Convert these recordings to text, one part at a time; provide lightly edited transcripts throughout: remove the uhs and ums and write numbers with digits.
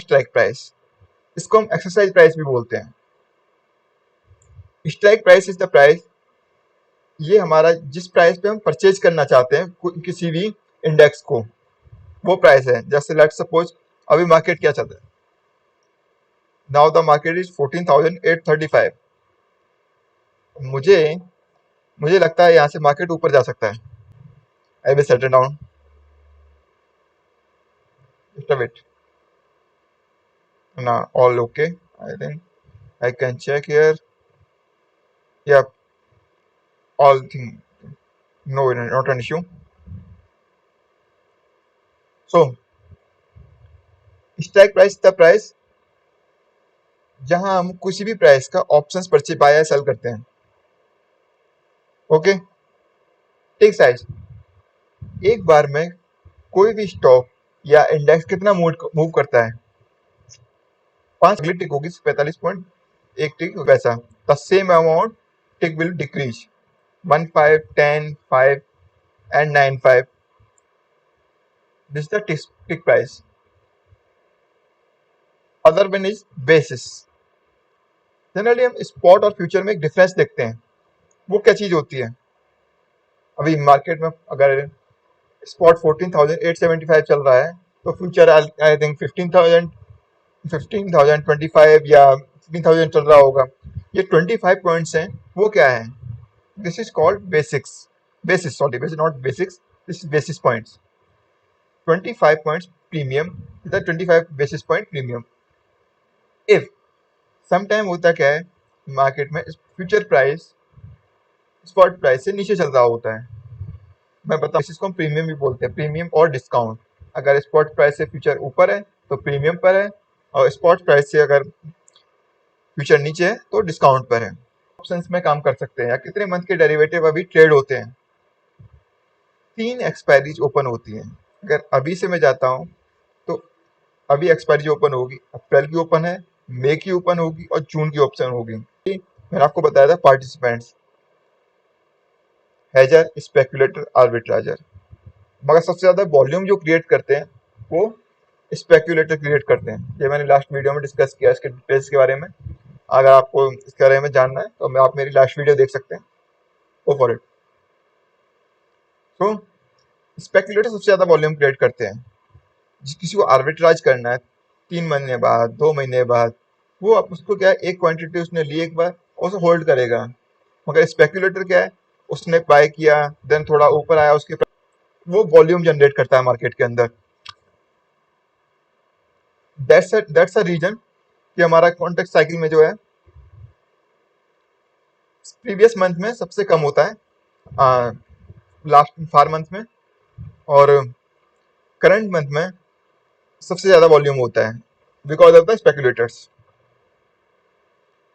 Strike price, इसको हम exercise price भी बोलते हैं। Strike price is the price, ये हमारा जिस प्राइस पे हम परचेज करना चाहते हैं किसी भी इंडेक्स को, वो प्राइस है। जैसे लेट्स सपोज अभी मार्केट क्या चल रहा है, नाउ द मार्केट इज 14,835। मुझे मुझे लगता है यहाँ से मार्केट ऊपर जा सकता है। I will settle down just a bit ना, all okay. I think I can check here, या all thing, no, not an issue. So strike price the price जहां हम किसी भी प्राइस का ऑप्शंस परचेज बाय या सेल करते हैं। ओके, टिक साइज, एक बार में कोई भी स्टॉक या इंडेक्स कितना मूव करता है। 5 अगली टिक होगी 45 पॉइंट, एक टिक वैसा, the same amount tick will decrease 1 5 10 5 and 9 5। This the tick price. Other one is basis. Generally हम स्पॉट और फ्यूचर में एक डिफरेंस देखते हैं, वो क्या चीज होती है। अभी मार्केट में अगर स्पॉट 14,875 चल रहा है, तो फ्यूचर आई थिंक 15,025 या 15,000 चल रहा होगा। ये 25 पॉइंट्स हैं, वो क्या है, this is called basis, sorry basis not basics, this is basis points. 25 points premium, 25 basis point premium. If sometime होता क्या है, मार्केट में फ्यूचर प्राइस स्पॉट प्राइस से नीचे चल रहा होता है। मैं बताऊं, इसको हम प्रीमियम भी बोलते हैं, प्रीमियम और डिस्काउंट। अगर स्पॉट प्राइस से फ्यूचर ऊपर है तो प्रीमियम पर है, और स्पॉट प्राइस से अगर फ्यूचर नीचे है तो डिस्काउंट पर है। ऑप्शंस में काम कर सकते हैं, या कितने मंथ के डेरिवेटिव अभी ट्रेड होते हैं। 3 एक्सपायरीज ओपन होती हैं। अगर अभी से मैं जाता हूँ तो अभी एक्सपायरी जो ओपन होगी, अप्रैल की ओपन है, मई की ओपन होगी और जून की ओपन होगी। मैंने आपको बताया था पार्टिसिपेंट्स, हेजर, स्पेकुलेटर, आर्बिट्राजर। मगर सबसे ज्यादा वॉल्यूम जो क्रिएट करते हैं वो स्पेकुलेटर क्रिएट करते हैं। ये मैंने लास्ट वीडियो में डिस्कस किया इसके डिटेल्स के बारे में। अगर आपको इसके बारे में जानना है तो आप मेरी लास्ट वीडियो देख सकते हैं, गो फॉर इट। तो स्पेकुलेटर सबसे ज्यादा वॉल्यूम क्रिएट करते हैं। किसी को आर्बिट्राज करना है 3 महीने बाद, 2 महीने बाद, वो आप उसको क्या है, एक क्वांटिटी उसने ली एक बार और उसे होल्ड करेगा। मगर स्पेकुलेटर क्या है, उसने बाय किया, देन थोड़ा ऊपर आया उसके, वो वॉल्यूम जनरेट करता है मार्केट के अंदर। दैट्स अ रीजन कि हमारा कॉन्ट्रैक्ट साइकिल में जो है प्रीवियस मंथ में सबसे कम होता है, लास्ट 4 मंथ में, और करंट मंथ में सबसे ज्यादा वॉल्यूम होता है because of the speculators.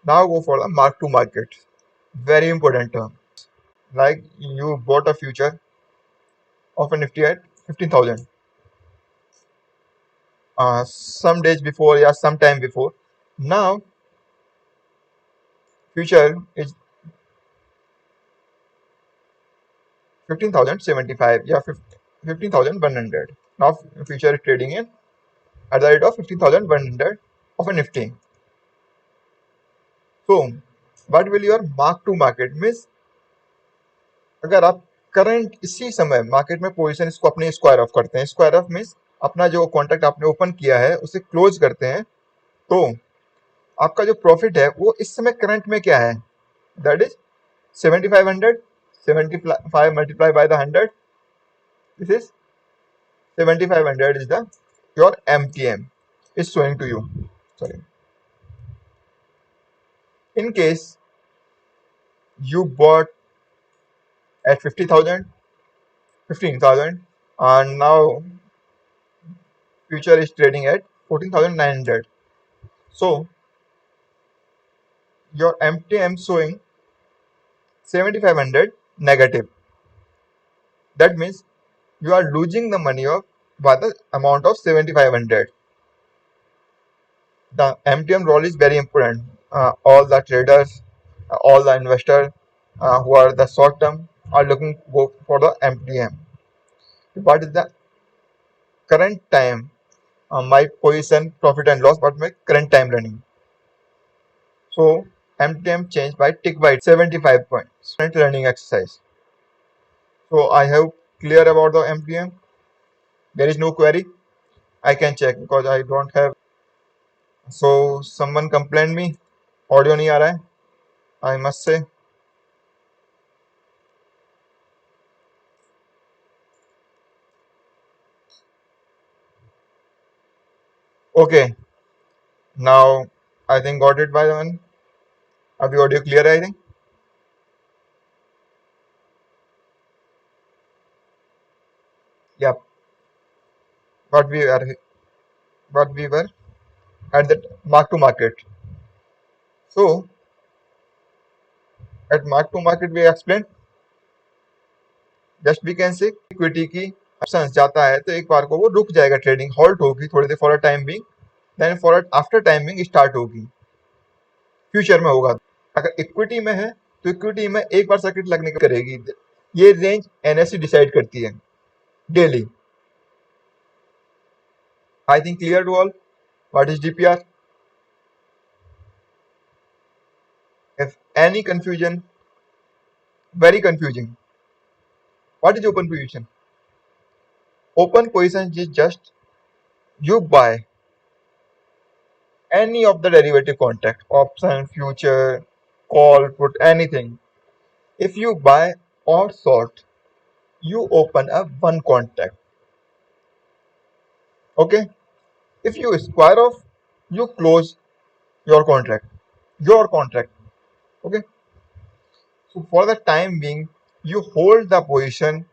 Now go for the mark to market, very important term. Like you bought a future of a Nifty at 15,000 some days before, yeah, some time before. Now future is 15,075, yeah, 15,100. Now future is trading in at the rate of 15,100 of a Nifty. So what will your mark to market means? अगर आप current इसी समय market में position इसको अपने square of करते हैं, square of means अपना जो कॉन्ट्रैक्ट आपने ओपन किया है उसे क्लोज करते हैं, तो आपका जो प्रॉफिट है वो इस समय करंट में क्या है, that is 7500, 75 multiplied by the 100, this is 7500 is the your MTM is showing to you. Sorry, in case you bought at 50,000, 15,000, and now future is trading at 14,900, so your MTM showing 7500 negative. That means you are losing the money of by the amount of 7500. The MTM role is very important. All the traders, all the investors who are the short term are looking for the MTM. What is the current time my position, profit and loss, but my current time running. So MTM changed by 75 points. Current running exercise. So I have clear about the MTM. There is no query. I can check because I don't have. So someone complained me, audio नहीं आ रहा है. I must say. Okay, now I think got it by one. अभी audio clear है I think. Yeah, what we are what we were at the mark to market. So at mark to market we explained just we can say equity की options जाता है तो एक बार को वो रुक जाएगा, ट्रेडिंग हॉल्ट होगी थोड़ी देर for a time being, then for after time being start होगी, फ्यूचर में होगा. अगर इक्विटी में है तो इक्विटी में एक बार सर्किट लगने की करेगी. ये रेंज एनएससी डिसाइड करती है daily. I think clear to all what is DPR. If any confusion, very confusing. What is open position? Open position is just you buy any of the derivative contract, option, future, call, put, anything. If you buy or short, you open a one contract. Okay. If you square off, you close your contract. Your contract. Okay. So for the time being, you hold the position.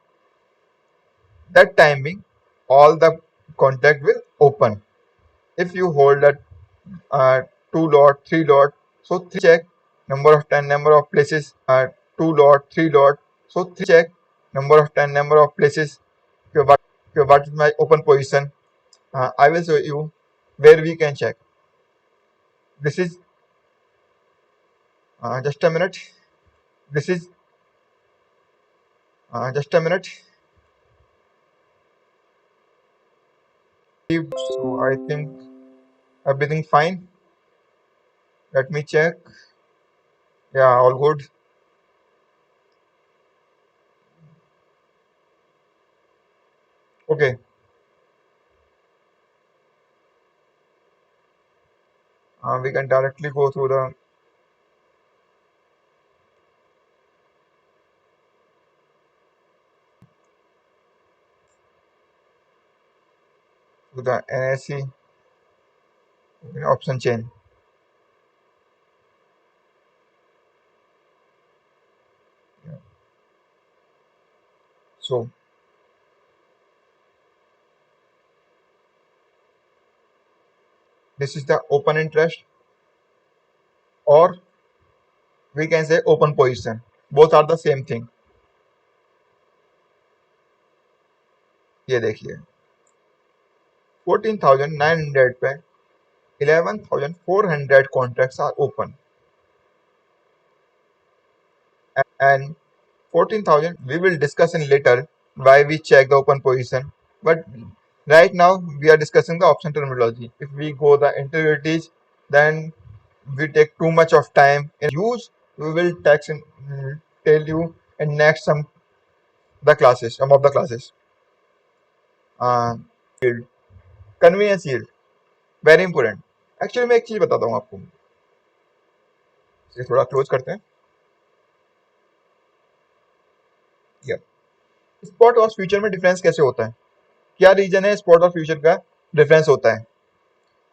That time being, all the contract will open. If you hold a 2 lot, 3 lot, so 3 check number of 10, number of places, 2 lot, 3 lot, so 3 check number of 10, number of places. Okay, what is my open position? I will show you where we can check. This is just a minute. This is just a minute. So I think everything fine. Let me check. Yeah, all good. Okay. We can directly go through the NSE option chain. Yeah. So this is the open interest, or we can say open position. Both are the same thing. ये देखिए 14,900 पे 11,400 contracts are open, and 14,000 we will discuss in later why we check the open position. But right now we are discussing the option terminology. If we go the intermediaries, then we take too much of time in use. We will tell you in next some of the classes. Yield, convenience yield, very important. Actually मैं एक चीज बताता हूँ आपको, इसे थोड़ा close करते हैं. या स्पॉट और फ्यूचर में डिफरेंस कैसे होता है, क्या रीजन है स्पॉट और फ्यूचर का डिफरेंस होता है.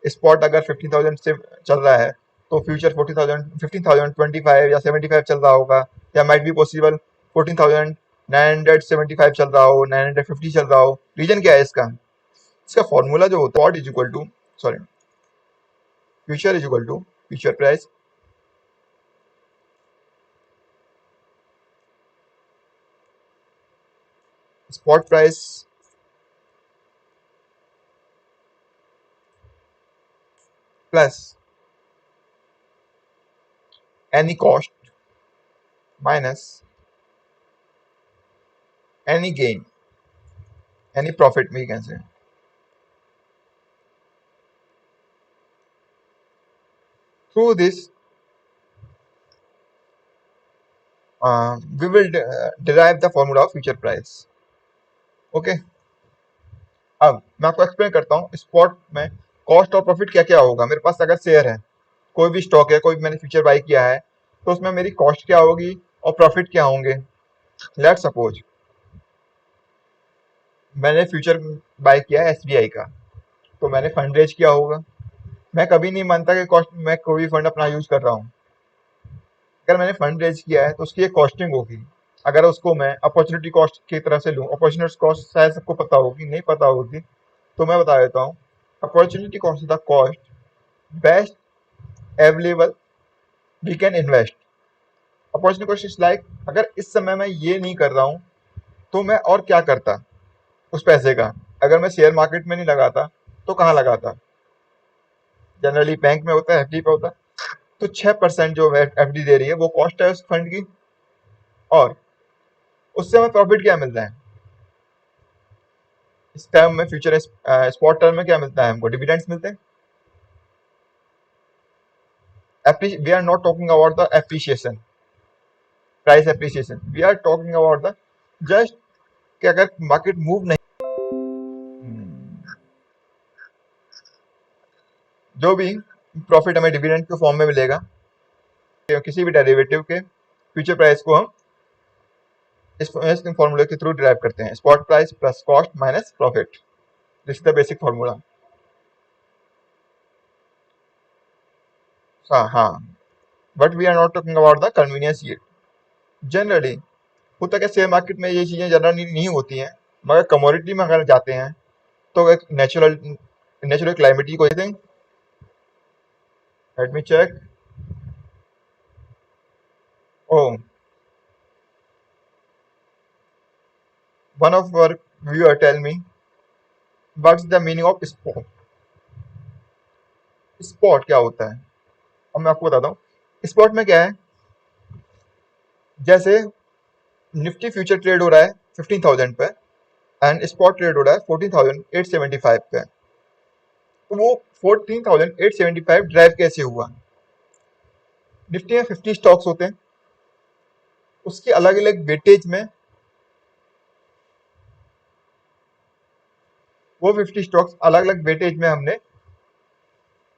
स्पॉट अगर 15,000 से चल रहा है तो फ्यूचर 40,000, 15,025 या 75 चल रहा होगा, या माइट बी पॉसिबल 14,975 चल रहा हो, 950 चल रहा हो. रीजन क्या है इसका फॉर्मूला जो होता है spot is equal to, sorry, future is equal to future price spot price plus any cost minus any gain, any profit we can say. Through this, we will derive the formula of future price. Okay, अब मैं आपको explain करता हूँ spot में cost और profit क्या क्या होगा। मेरे पास अगर शेयर है, कोई भी स्टॉक है, कोई भी मैंने फ्यूचर बाई किया है, तो उसमें मेरी कॉस्ट क्या होगी और प्रॉफिट क्या होंगे। लेट सपोज मैंने फ्यूचर बाय किया है एसबीआई का, तो मैंने फंड रेज किया होगा। मैं कभी नहीं मानता कि कॉस्ट मैं कोई भी फंड अपना यूज कर रहा हूँ। अगर मैंने फंड रेज किया है तो उसकी एक कॉस्टिंग होगी। अगर उसको मैं अपॉर्चुनिटी कॉस्ट की तरह से लूँ, अपॉर्चुनिटी कॉस्ट शायद सबको पता होगी, नहीं पता होगी तो मैं बता देता हूँ। Opportunity cost the cost best available we can invest. Opportunity cost is like, अगर इस समय मैं ये नहीं कर रहा हूँ तो मैं और क्या करता उस पैसे का। अगर मैं शेयर मार्केट में नहीं लगाता तो कहाँ लगाता। जनरली बैंक में होता है, एफडी पे होता है। तो 6% जो एफडी दे रही है वो कॉस्ट है उस फंड की, और उससे हमें प्रॉफिट क्या मिल रहा है इस टर्म में, फ्यूचर स्पॉट टर्म में क्या मिलता है हमको, डिविडेंड्स मिलते हैं। We are not talking about the appreciation, price appreciation, we are talking about the just कि अगर मार्केट मूव नहीं, जो भी प्रॉफिट हमें डिविडेंड के फॉर्म में मिलेगा, किसी भी डेरिवेटिव के फ्यूचर प्राइस को हम इस फॉर्मूले के थ्रू डिराइव करते हैं, spot price plus cost minus profit. This is the basic formula. हाँ, but we are not talking about the convenience yield. Generally होता क्या, शेयर मार्केट में ये चीजें जनरली नहीं होती हैं, मगर कमोडिटी में अगर जाते हैं तो एक नेचुरल क्लाइमेट की कोई thing. Let me check. Oh, one of our viewer tell me what's the meaning of spot. Spot क्या होता है, अब मैं आपको बताता हूँ। स्पॉट में क्या है, जैसे निफ्टी फ्यूचर ट्रेड हो रहा है 15,000 पे एंड स्पॉट ट्रेड हो रहा है 14,875 पे। तो वो 14,875 ड्राइव कैसे हुआ। निफ्टी में 50 स्टॉक्स होते हैं, उसके अलग अलग वेटेज में वो 50 स्टॉक्स अलग अलग वेटेज में हमने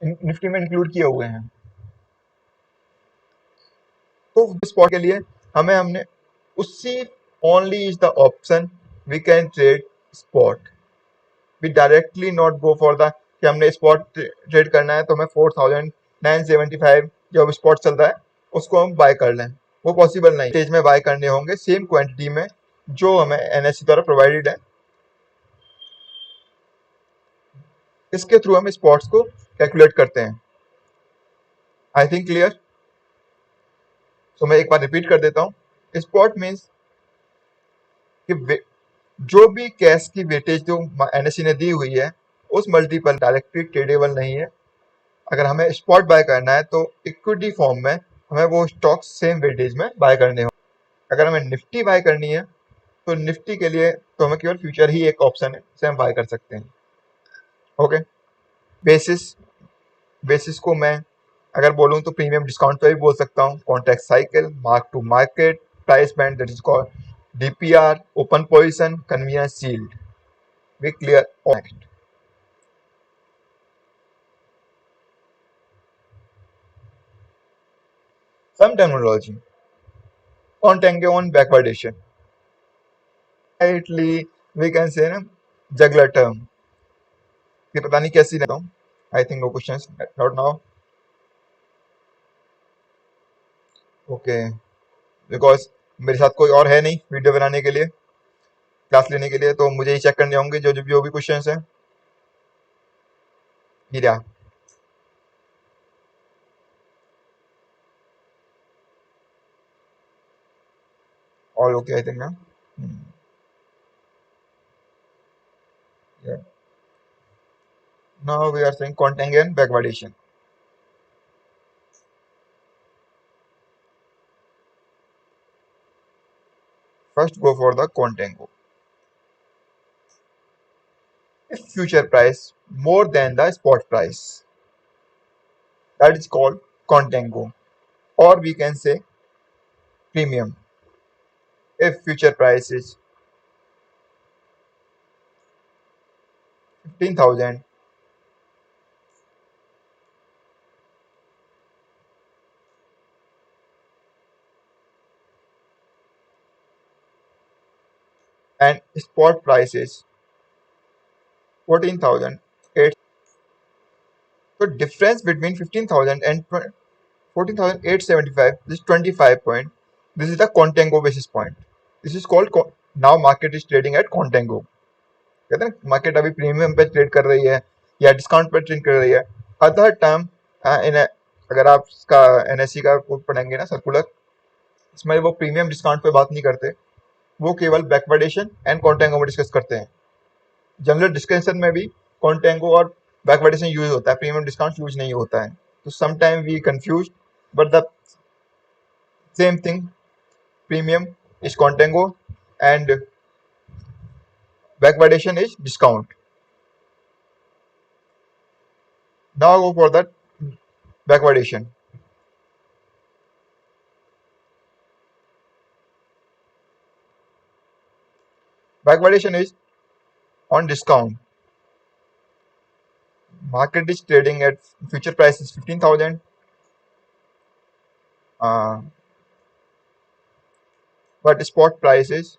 निफ्टी में इंक्लूड किए हुए हैं। तो स्पॉट के लिए हमने उसी only is the option we can trade spot. We directly not go for the कि हमने स्पॉट ट्रेड करना है तो हमें 4,975 जो स्पॉट चल रहा है उसको हम बाय कर लें, वो पॉसिबल नहीं। स्टेज में बाय करने होंगे सेम क्वांटिटी में जो हमें एनएससी द्वारा प्रोवाइडेड है। इसके थ्रू हम स्पॉट्स को कैलकुलेट करते हैं। आई थिंक क्लियर। तो मैं एक बार रिपीट कर देता हूँ। स्पॉट मीन्स कि जो भी कैश की वेटेज जो एनएससी ने दी हुई है उस मल्टीपल डायरेक्टली ट्रेडेबल नहीं है। अगर हमें स्पॉट बाय करना है तो इक्विटी फॉर्म में हमें वो स्टॉक सेम वेटेज में बाय करने हो। अगर हमें निफ्टी बाय करनी है तो निफ्टी के लिए तो हमें केवल फ्यूचर ही एक ऑप्शन है, जिसे हम बाय कर सकते हैं। ओके, बेसिस बेसिस को मैं अगर बोलूँ तो प्रीमियम डिस्काउंट पे भी बोल सकता हूँ, contract cycle, mark to market, price band that is called DPR, open position, convenience shield. We clear. Next, some terminology. Contango on backwardation. Slightly we can say ना juggler term, ये पता नहीं कैसी रहता हूँ। I think no questions not now. Okay, because मेरे साथ कोई और है नहीं वीडियो बनाने के लिए, क्लास लेने के लिए, तो मुझे ही चेक करने होंगे जो भी क्वेश्चंस हैं। Heera, all okay I think ना। Now we are saying Contango and backwardation. First go for the Contango. If future price more than the spot price, that is called contango, or we can say premium. If future price is 15,000 and spot price is 14,875. So difference between 15,000 and 14,875 is 25 point. This is the contango basis point. This is called now market is trading at contango. कहते हैं market अभी premium पे trade कर रही है या discount पे trade कर रही है. अदर टर्म इन अगर आप इसका एनएससी का कोड पढ़ेंगे ना सर्कुलर, इसमें वो प्रीमियम डिस्काउंट पे बात नहीं करते, वो केवल बैकवर्डेशन एंड कॉन्टेंगो में डिस्कस करते हैं. जनरल डिस्कशन में भी कॉन्टेंगो और बैकवर्डेशन यूज होता है, प्रीमियम डिस्काउंट यूज नहीं होता है. तो sometime we confuse, but the same thing, premium is contango and backwardation is discount. Now go for the backwardation. Backwardation is on discount. Market is trading at future price is 15,000. But spot price is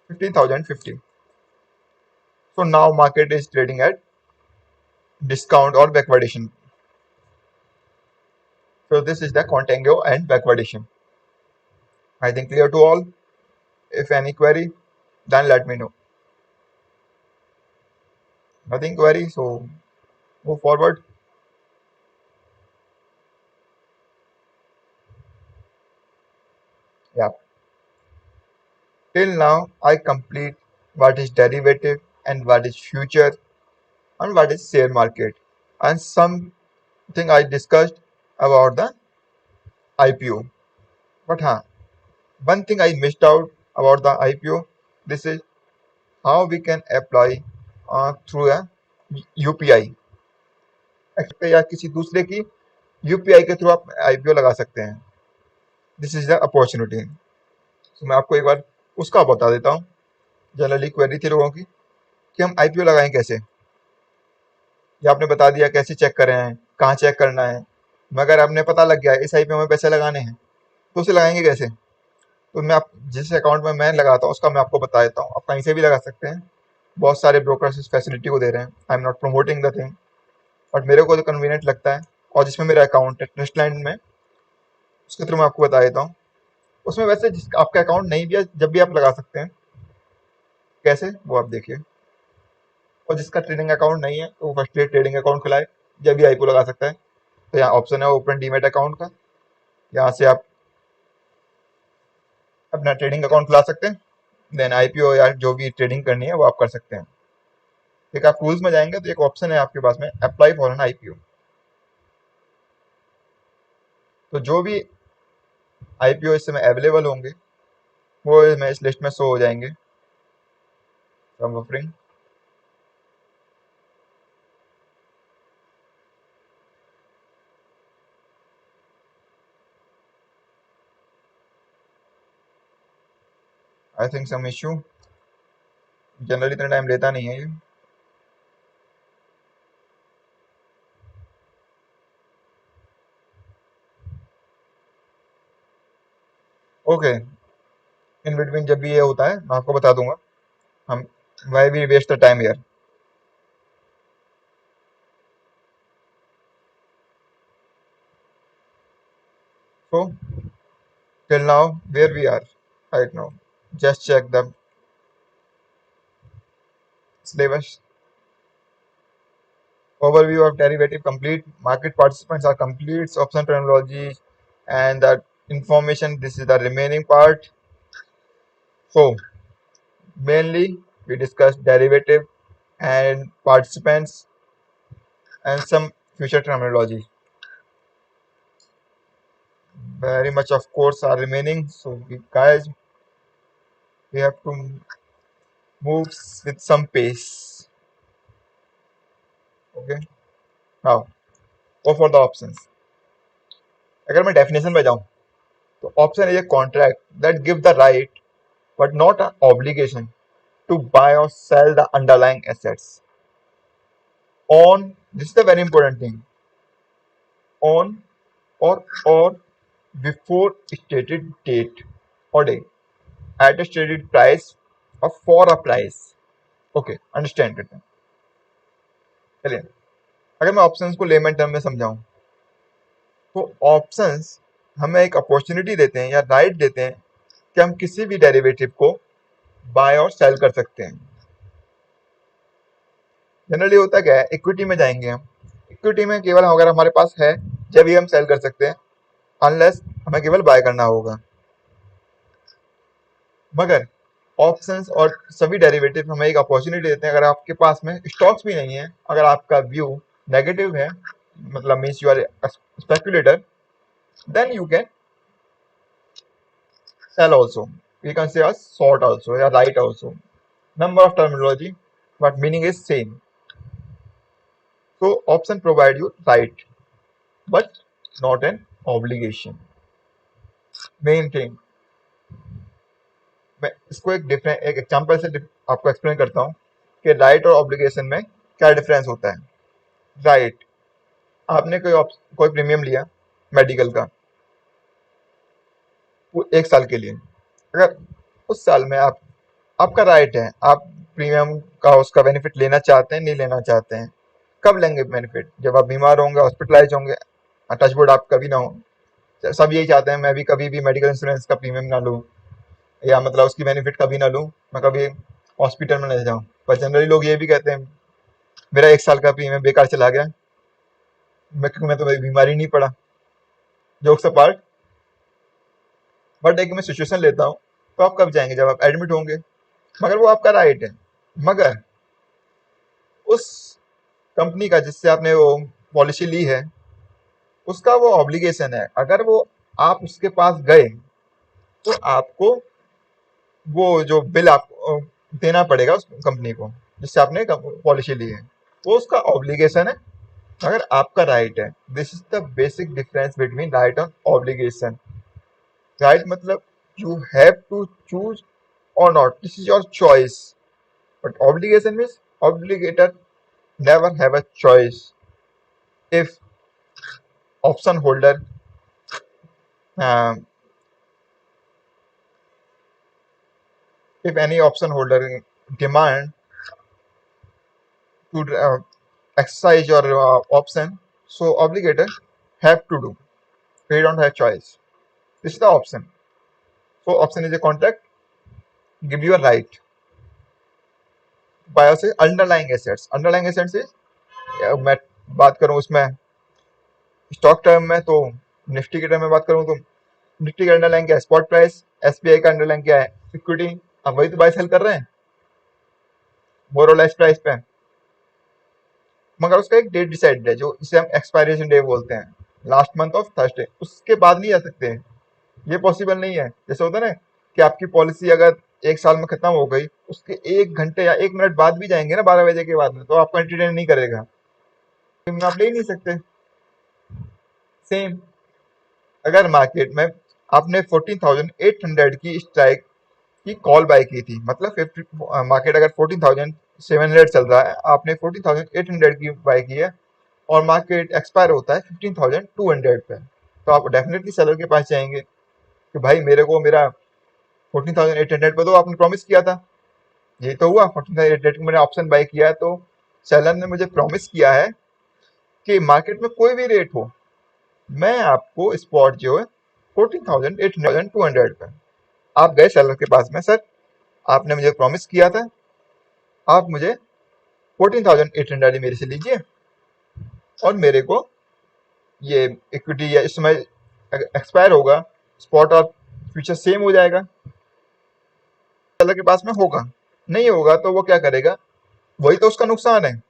15,050. So now market is trading at discount or backwardation. So this is the contango and backwardation. I think clear to all. If any query, then let me know. Nothing query, so move forward. Yeah. Till now, I complete what is derivative and what is future and what is share market, and something I discussed about the IPO. But one thing I missed out about the IPO. This is how we can apply through a UPI या किसी दूसरे की UPI के through आप IPO लगा सकते हैं. This is the opportunity. तो मैं आपको एक बार उसका बता देता हूँ. जनरली क्वेरी थी लोगों की कि हम IPO लगाएं कैसे. ये आपने बता दिया कैसे चेक करें हैं, कहाँ चेक करना है, मगर आपने पता लग गया इस IPO में पैसे लगाने हैं, तो उसे लगाएंगे कैसे. तो मैं आप जिस अकाउंट में मैं लगाता हूँ उसका मैं आपको बता देता हूँ. आप कहीं से भी लगा सकते हैं, बहुत सारे ब्रोकर्स इस फैसिलिटी को दे रहे हैं. I am not promoting the thing, but मेरे को जो कन्वीनियंट लगता है और जिसमें मेरा अकाउंट है ट्रस्टलैंड में, उसके थ्रू मैं आपको बता देता हूँ. उसमें वैसे जिस आपका अकाउंट नहीं भी है जब भी आप लगा सकते हैं. कैसे वो आप देखिए. और जिसका ट्रेडिंग अकाउंट नहीं है तो वो फर्स्ट ट्रेडिंग अकाउंट खुलाए, जब भी IPO लगा सकता है. तो यहाँ ऑप्शन है ओपन डीमेट अकाउंट का. यहाँ से आप अपना ट्रेडिंग अकाउंट खुला सकते हैं. देन IPO या जो भी ट्रेडिंग करनी है वो आप कर सकते हैं. एक आप टूल्स में जाएंगे तो एक ऑप्शन है आपके पास में अप्लाई फॉर एन IPO. तो जो भी IPO इस समय अवेलेबल होंगे वो मैं इस लिस्ट में शो हो जाएंगे. Offering I think some issue. Generally इतना टाइम लेता नहीं है ये. ओके. इन बिटवीन जब भी ये होता है मैं आपको बता दूंगा. हम why we waste the time here. So till now where we are right now, just check the syllabus. Overview of derivative complete, market participants are complete, option terminology and the information, this is the remaining part. So mainly we discussed derivative and participants and some future terminology. Very much of course are remaining, so guys we have to move with some pace. Okay, now go for the options. अगर मैं definition में जाऊं तो option is a contract that give the right but not an obligation to buy or sell the underlying assets on, this is the very important thing, on or before stated date or day at a stated price or for a price। Okay, understand करते हैं। चलिए, अगर मैं options को lemon term में समझाऊं तो options हमें एक अपॉर्चुनिटी देते हैं या राइट देते हैं कि हम किसी भी डेरिवेटिव को बाय और सेल कर सकते हैं। जनरली होता क्या है, इक्विटी में जाएंगे हम, इक्विटी में केवल अगर हमारे पास है जब ही हम सेल कर सकते हैं, अनलेस हमें केवल बाय करना होगा। मगर ऑप्शंस और सभी डेरिवेटिव हमें एक अपॉर्चुनिटी देते हैं, अगर आपके पास में स्टॉक्स भी नहीं है, अगर आपका व्यू नेगेटिव है, मतलब means you are speculator, then you can sell also, you can say short also या write also, number of terminology but meaning is same। so option provide you right but not an obligation। main thing, मैं इसको एक example से आपको explain करता हूँ कि right और ऑब्लिगेशन में क्या डिफरेंस होता है। राइट, आपने कोई प्रीमियम लिया मेडिकल का, वो 1 साल के लिए, अगर उस साल में आपका राइट है, आप प्रीमियम का उसका बेनिफिट लेना चाहते हैं, नहीं लेना चाहते हैं। कब लेंगे बेनिफिट? जब आप बीमार होंगे, हॉस्पिटलाइज होंगे, टचवुड आप कभी ना हो। सब यही चाहते हैं मैं भी कभी भी मेडिकल इंश्योरेंस का प्रीमियम ना लूँ, या मतलब उसकी बेनिफिट कभी ना लूँ, मैं कभी हॉस्पिटल में नहीं जाऊँ। पर जनरली लोग ये भी कहते हैं मेरा 1 साल का प्रीमियम बेकार चला गया, मैं तो बीमारी नहीं पड़ा। जोक्स अपार्ट, बट एक मैं सिचुएशन लेता हूँ, तो आप कब जाएंगे? जब आप एडमिट होंगे। मगर वो आपका राइट है, मगर उस कंपनी का जिससे आपने वो पॉलिसी ली है, उसका वो ऑब्लिगेशन है, अगर वो आप उसके पास गए तो आपको वो जो बिल आपको देना पड़ेगा उस कंपनी को जिससे आपने पॉलिसी ली है, वो उसका ऑब्लिगेशन है, मगर आपका राइट है। This is the basic difference between right और ऑब्लिगेशन। राइट मतलब you have to choose or not, this is your choice, but obligation means obligator never have a choice। if option holder um, if any option holder demand to exercise your option, so obligator have to do, they don't have choice, this is the option। so option is a contract give you a right by say underlying assets। underlying assets is मैं बात करूं उसमें stock term में, तो Nifty के term में बात करूं तो निफ्टी का अंडरलाइन क्या है? Spot price. एसबीआई का अंडरलाइन क्या है? इक्विटी। अब वही तो बाय सेल कर रहे हैं मोर और लेस प्राइस पे, मगर उसका एक डेट डिसाइडेड है जो इसे हम एक्सपायरेशन डे बोलते हैं, लास्ट मंथ ऑफ थर्सडे, उसके बाद नहीं जा सकते। ये पॉसिबल नहीं है। जैसे होता है ना कि आपकी पॉलिसी अगर 1 साल में खत्म हो गई, उसके 1 घंटे या 1 मिनट बाद भी जाएंगे ना 12 बजे के बाद में, तो आपको एंटरटेन नहीं करेगा, आप ले ही नहीं सकते। सेम अगर मार्केट में आपने 14,800 की स्ट्राइक की कॉल बाय की थी, मतलब 50 मार्केट अगर 14,700 चल रहा है, आपने 14,800 की बाय की है और मार्केट एक्सपायर होता है 15,200 पे, तो आप डेफिनेटली सेलर के पास जाएंगे कि भाई मेरे को मेरा 14,800 पे तो आपने प्रॉमिस किया था। ये तो हुआ 14,800 को मैंने ऑप्शन बाय किया है, तो सेलर ने मुझे प्रॉमिस किया है कि मार्केट में कोई भी रेट हो, मैं आपको स्पॉट जो है 14,800 पे। आप गए सेलर के पास में, सर आपने मुझे प्रॉमिस किया था, आप मुझे 14,800 मेरे से लीजिए और मेरे को ये इक्विटी या इस समय एक्सपायर होगा, स्पॉट और फ्यूचर सेम हो जाएगा। सेलर के पास में होगा, नहीं होगा तो वो क्या करेगा? वही तो उसका नुकसान है।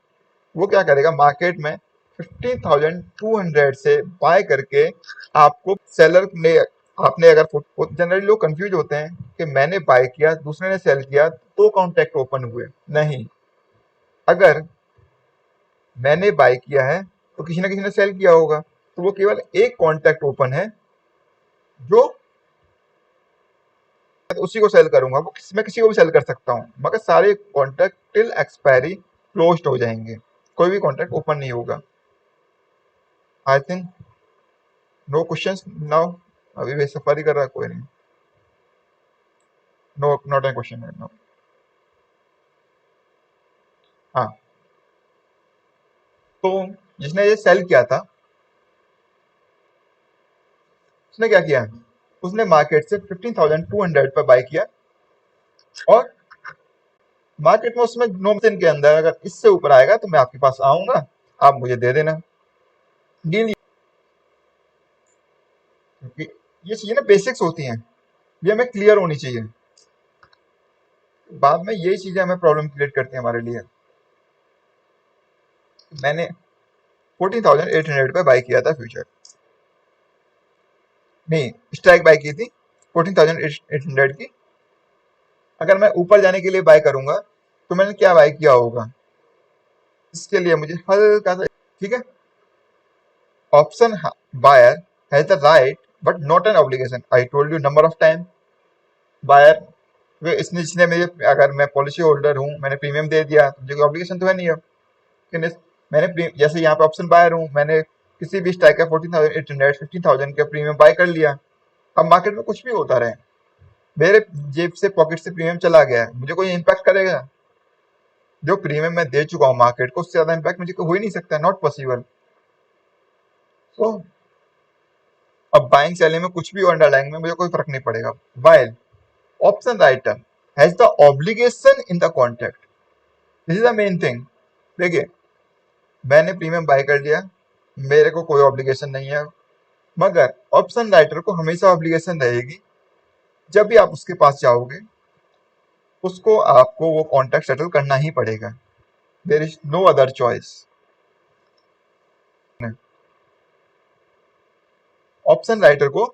वो क्या करेगा? मार्केट में 15,200 से बाय करके आपको सेलर ने, आपने अगर जनरली लोग कंफ्यूज होते हैं कि मैंने बाय किया दूसरे ने सेल किया तो कॉन्ट्रैक्ट ओपन हुए, नहीं। अगर मैंने बाय किया है तो किसी ना किसी ने सेल किया होगा, तो वो केवल एक कॉन्ट्रैक्ट ओपन है जो उसी को सेल करूंगा। वो मैं किसी को भी सेल कर सकता हूँ, मगर सारे कॉन्ट्रैक्ट टिल एक्सपायरी क्लोज्ड हो जाएंगे, कोई भी कॉन्ट्रैक्ट ओपन नहीं होगा। I think no questions now. अभी भी सफारी कर रहा है कोई नहीं। No, not a question no. हाँ, तो जिसने ये सेल किया था उसने क्या किया, उसने मार्केट से 15,200 पर बाय किया, और मार्केट में उसमें 9 दिन के अंदर अगर इससे ऊपर आएगा तो मैं आपके पास आऊंगा, आप मुझे दे देना। डील, क्योंकि ये चीजें ना बेसिक्स होती हैं, ये हमें क्लियर होनी चाहिए। बाद में यही चीजें हमें प्रॉब्लम क्रिएट करती हैं हमारे लिए। मैंने 14,800 पे बाय किया था फ्यूचर, नहीं स्ट्राइक बाय की थी 14,800 की। अगर मैं ऊपर जाने के लिए बाय करूंगा तो मैंने क्या बाय किया होगा, इसके लिए मुझे हल्का सा, ठीक है। Option buyer has the right but not an obligation. I told you number of time. Buyer इसने जिसने मेरे, अगर मैं पॉलिसी होल्डर हूँ, मैंने प्रीमियम दे दिया तो मुझे ऑब्लिगेशन तो है नहीं अब। मैंने जैसे यहाँ पे ऑप्शन बायर हूँ, मैंने किसी भी स्ट्राइक का 14,800 15,000 का प्रीमियम बाय कर लिया। अब मार्केट में कुछ भी होता रहे, मेरे जेब से पॉकेट से प्रीमियम चला गया, मुझे कोई इम्पैक्ट करेगा? जो प्रीमियम मैं दे चुका हूँ मार्केट को, उससे ज्यादा इम्पैक्ट मुझे हो ही नहीं सकता, नॉट पॉसिबल। तो अब बाइंग सेलिंग में कुछ भी अंडरलाइंग में मुझे कोई फर्क नहीं पड़ेगा। While option writer has the obligation in the contract, this is the main thing. देखिए, मैंने प्रीमियम बाय कर लिया, मेरे को कोई ऑब्लिगेशन नहीं है, मगर ऑप्शन राइटर को हमेशा ऑब्लिगेशन रहेगी। जब भी आप उसके पास जाओगे, उसको आपको वो कॉन्ट्रैक्ट सेटल करना ही पड़ेगा। There is no other choice. Option writer को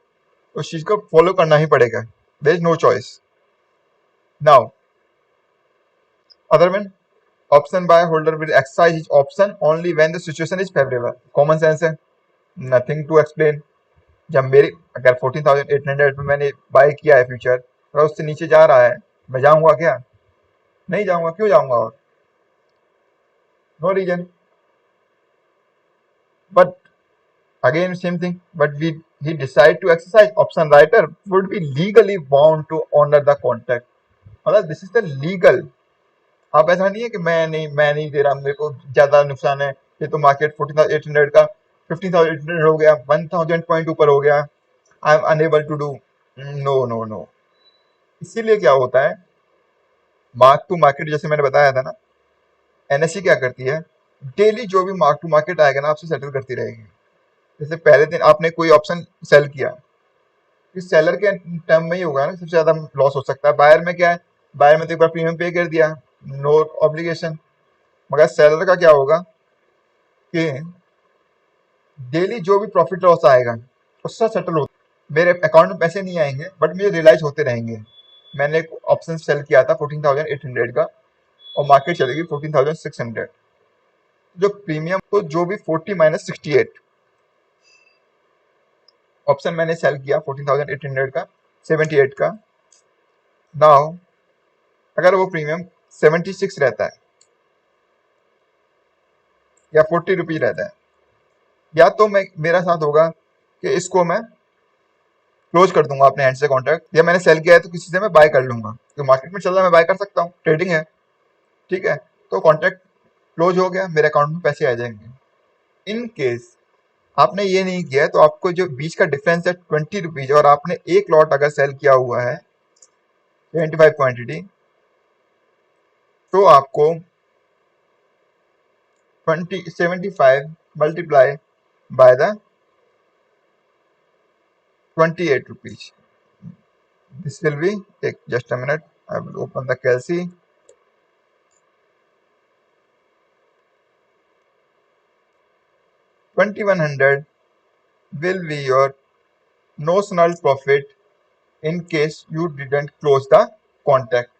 उस चीज को फॉलो करना ही पड़ेगा, there is no choice. Now other option buy holder will exercise his option only when the situation is favourable. Common sense है, नथिंग टू एक्सप्लेन। जब मेरी अगर 14,800 में मैंने बाय किया है फ्यूचर, और उससे नीचे जा रहा है, मैं जाऊंगा क्या? नहीं जाऊंगा। क्यों जाऊंगा? और no reason. But again same thing, but we he decide to exercise option writer would be legally bound to honor the contract। मतलब दिस इज द लीगल। आप ऐसा नहीं है कि मैं नहीं दे रहा, मेरे को ज्यादा नुकसान है, ये तो मार्केट 14,800 का 15,800 हो गया, 1,000 पॉइंट ऊपर हो गया, I am unable to do. No no no. इसीलिए क्या होता है, मार्क टू मार्केट जैसे मैंने बताया था ना, एनएससी क्या करती है, डेली जो भी मार्क टू मार्केट आएगा ना, आपसे सेटल करती रहेगी। जैसे पहले दिन आपने कोई ऑप्शन सेल किया, इस सेलर के टर्म में ही होगा ना सबसे ज्यादा लॉस हो सकता है। बायर में क्या है, बायर में तो एक बार प्रीमियम पे कर दिया, नो ऑब्लिगेशन। मगर सेलर का क्या होगा कि डेली जो भी प्रॉफिट लॉस आएगा उससे सेटल हो, मेरे अकाउंट में पैसे नहीं आएंगे बट मुझे रियलाइज होते रहेंगे। मैंने एक ऑप्शन सेल किया था 14,800 का, और मार्केट चलेगी 14,600। जो प्रीमियम तो जो भी 40 - 68 ऑप्शन मैंने सेल किया 14,800 का, 78 का। नाउ अगर वो प्रीमियम 76 रहता है या 40 रुपीज रहता है, या तो मैं, मेरा साथ होगा कि इसको मैं क्लोज कर दूंगा अपने हैंड से कॉन्ट्रैक्ट, या मैंने सेल किया है तो किसी से मैं बाय कर लूंगा, तो मार्केट में चल रहा है मैं बाय कर सकता हूँ, ट्रेडिंग है, ठीक है। तो कॉन्ट्रैक्ट क्लोज हो गया, मेरे अकाउंट में पैसे आ जाएंगे। इन केस आपने ये नहीं किया है, तो आपको जो बीच का डिफरेंस है 20 रुपीज, और आपने एक लॉट अगर सेल किया हुआ है 75 क्वांटिटी, तो आपको 75 multiply by the 28 rupees, this will be, take just a minute, I will open the calci। 2,100 will be your notional profit in case you didn't close the contract।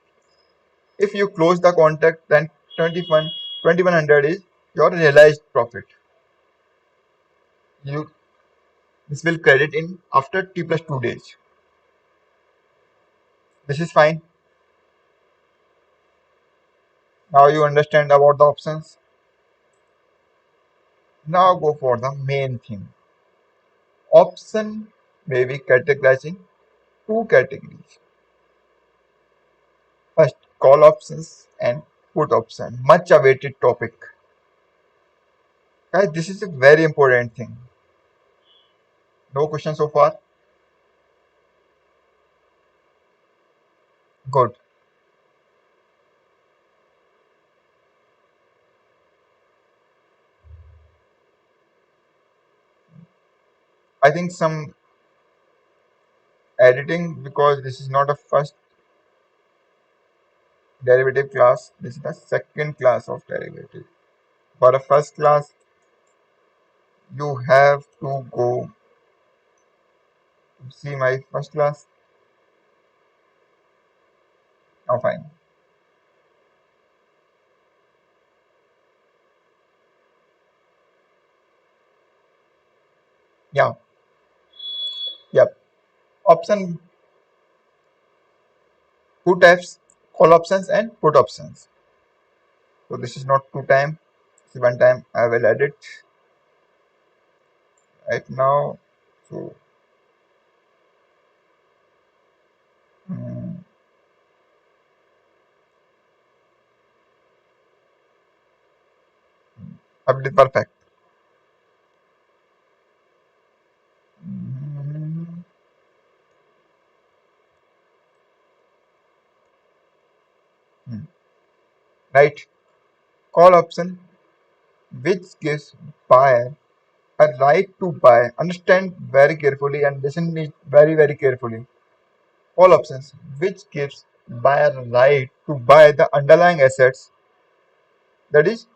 If you close the contract, then 2100 is your realized profit. You This will credit in after T plus 2 days. This is fine. Now you understand about the options. Now go for the main thing. Option may be categorized in two categories. First, call options and put option. Much awaited topic. Guys, this is a very important thing. No question so far? Good. I think some editing, because this is not a first derivative class, this is the second class of derivative. For a first class, you have to go see my first class. Now fine. Yeah. Yep. Option, two types, call options and put options. So this is not two time, this is one time. I will edit right now. So mm, perfect. Mm, mm. Right. Call option, which gives buyer a right to buy. Understand very carefully and listen me very carefully. Call options, which gives buyer a right to buy the underlying assets, that is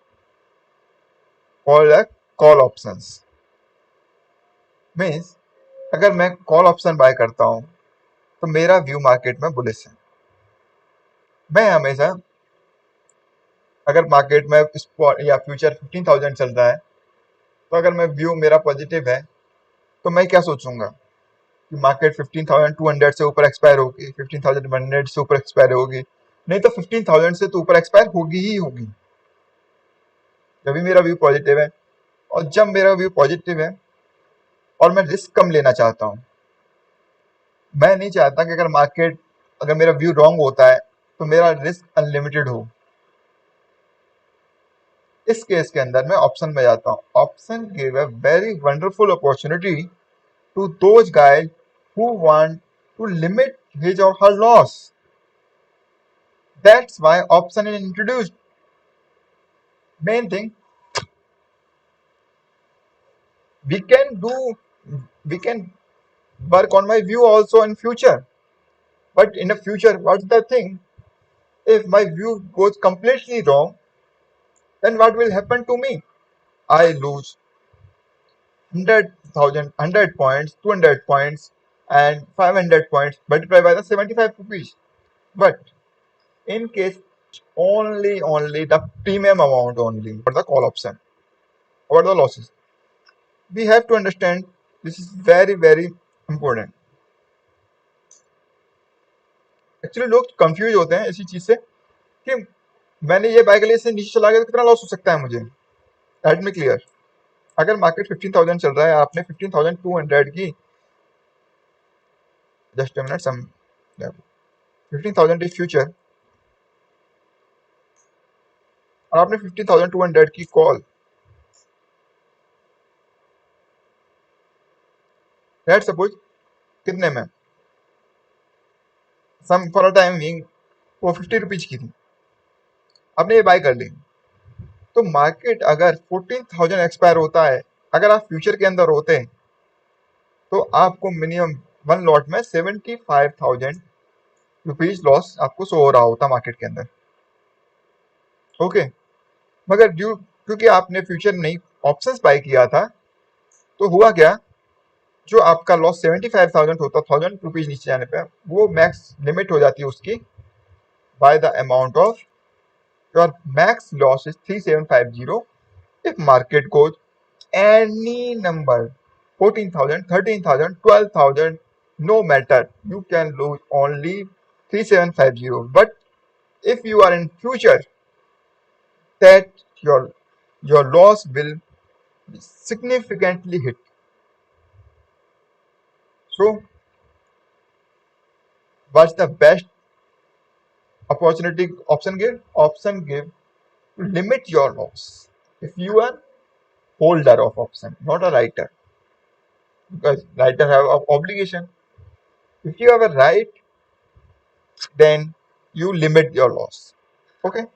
called a call options. Means अगर मैं call option buy करता हूं तो मेरा view market में bullish है. मैं हमेशा, अगर मार्केट में स्पॉट या फ्यूचर 15,000 चल रहा है, तो अगर मैं व्यू मेरा पॉजिटिव है तो मैं क्या सोचूंगा कि मार्केट 15,200 से ऊपर एक्सपायर होगी, 15,100 से ऊपर एक्सपायर होगी, नहीं तो 15,000 से तो ऊपर एक्सपायर होगी ही होगी. जब भी मेरा व्यू पॉजिटिव है, और जब मेरा व्यू पॉजिटिव है और मैं रिस्क कम लेना चाहता हूं, मैं नहीं चाहता कि अगर मेरा व्यू रॉन्ग होता है तो मेरा रिस्क अनलिमिटेड हो. इस केस के अंदर मैं ऑप्शन में जाता हूँ. Option give a very wonderful opportunity to those guys who want to limit his or her loss. That's why option is introduced. Main thing, we can do, we can work on my view also in future. But in the future, what's the thing? If my view goes completely wrong, then what will happen to me? I lose 100,000, 100 points, 200 points, and 500 points multiplied by the 75 rupees. But in case only the premium amount only for the call option or the losses. We have to understand this is very important. Actually लोग confuse होते हैं इसी चीज से कि मैंने ये bye कर लिया, इससे नीचे चला गया तो कितना लॉस हो सकता है मुझे. Let me clear. अगर मार्केट 15,000 चल रहा है, आपने 15,200 की, just a minute, some 15,000 is future और आपने 15,200 की कॉल, लेट्स सपोज कितने में, some for a time being वो 50 रुपीज की थी, आपने ये बाय कर ली. तो मार्केट अगर 14,000 एक्सपायर होता है, अगर आप फ्यूचर के अंदर होते हैं तो आपको मिनिमम वन लॉट में 75,000 रुपीज लॉस आपको शो हो रहा होता मार्केट के अंदर. ओके. मगर क्योंकि आपने फ्यूचर नहीं ऑप्शंस बाय किया था, तो हुआ क्या, जो आपका लॉस 75,000 होता, 1,000 रुपीज नीचे जाने पे, वो मैक्स लिमिट हो जाती है उसकी by the amount of your max loss is 3750 If market goes any number, 14,000, 13,000, 12,000, no matter, you can lose only 3750. But if you are in future, that your loss will be significantly hit. So what's the best option give? Option give to limit your loss. If you are holder of option, not a writer, because writer have an obligation. If you have a right, then you limit your loss. Okay.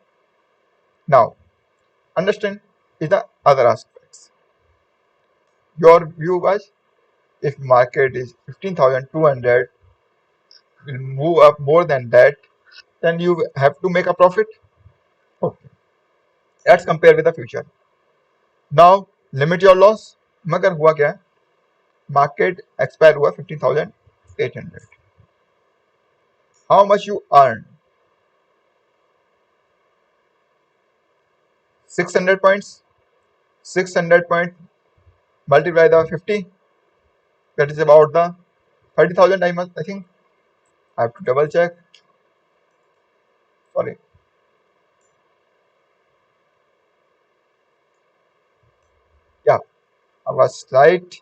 Now understand is the other aspects. Your view was, if market is 15,200, will move up more than that, then you have to make a profit. Okay. Let's compare with the future. Now limit your loss. मगर हुआ क्या है, market expire हुआ 15,800. How much you earn? 600 points. 600 point multiply the 50, that is about the 30,000. I think I have to double check. Sorry. Yeah, I was right.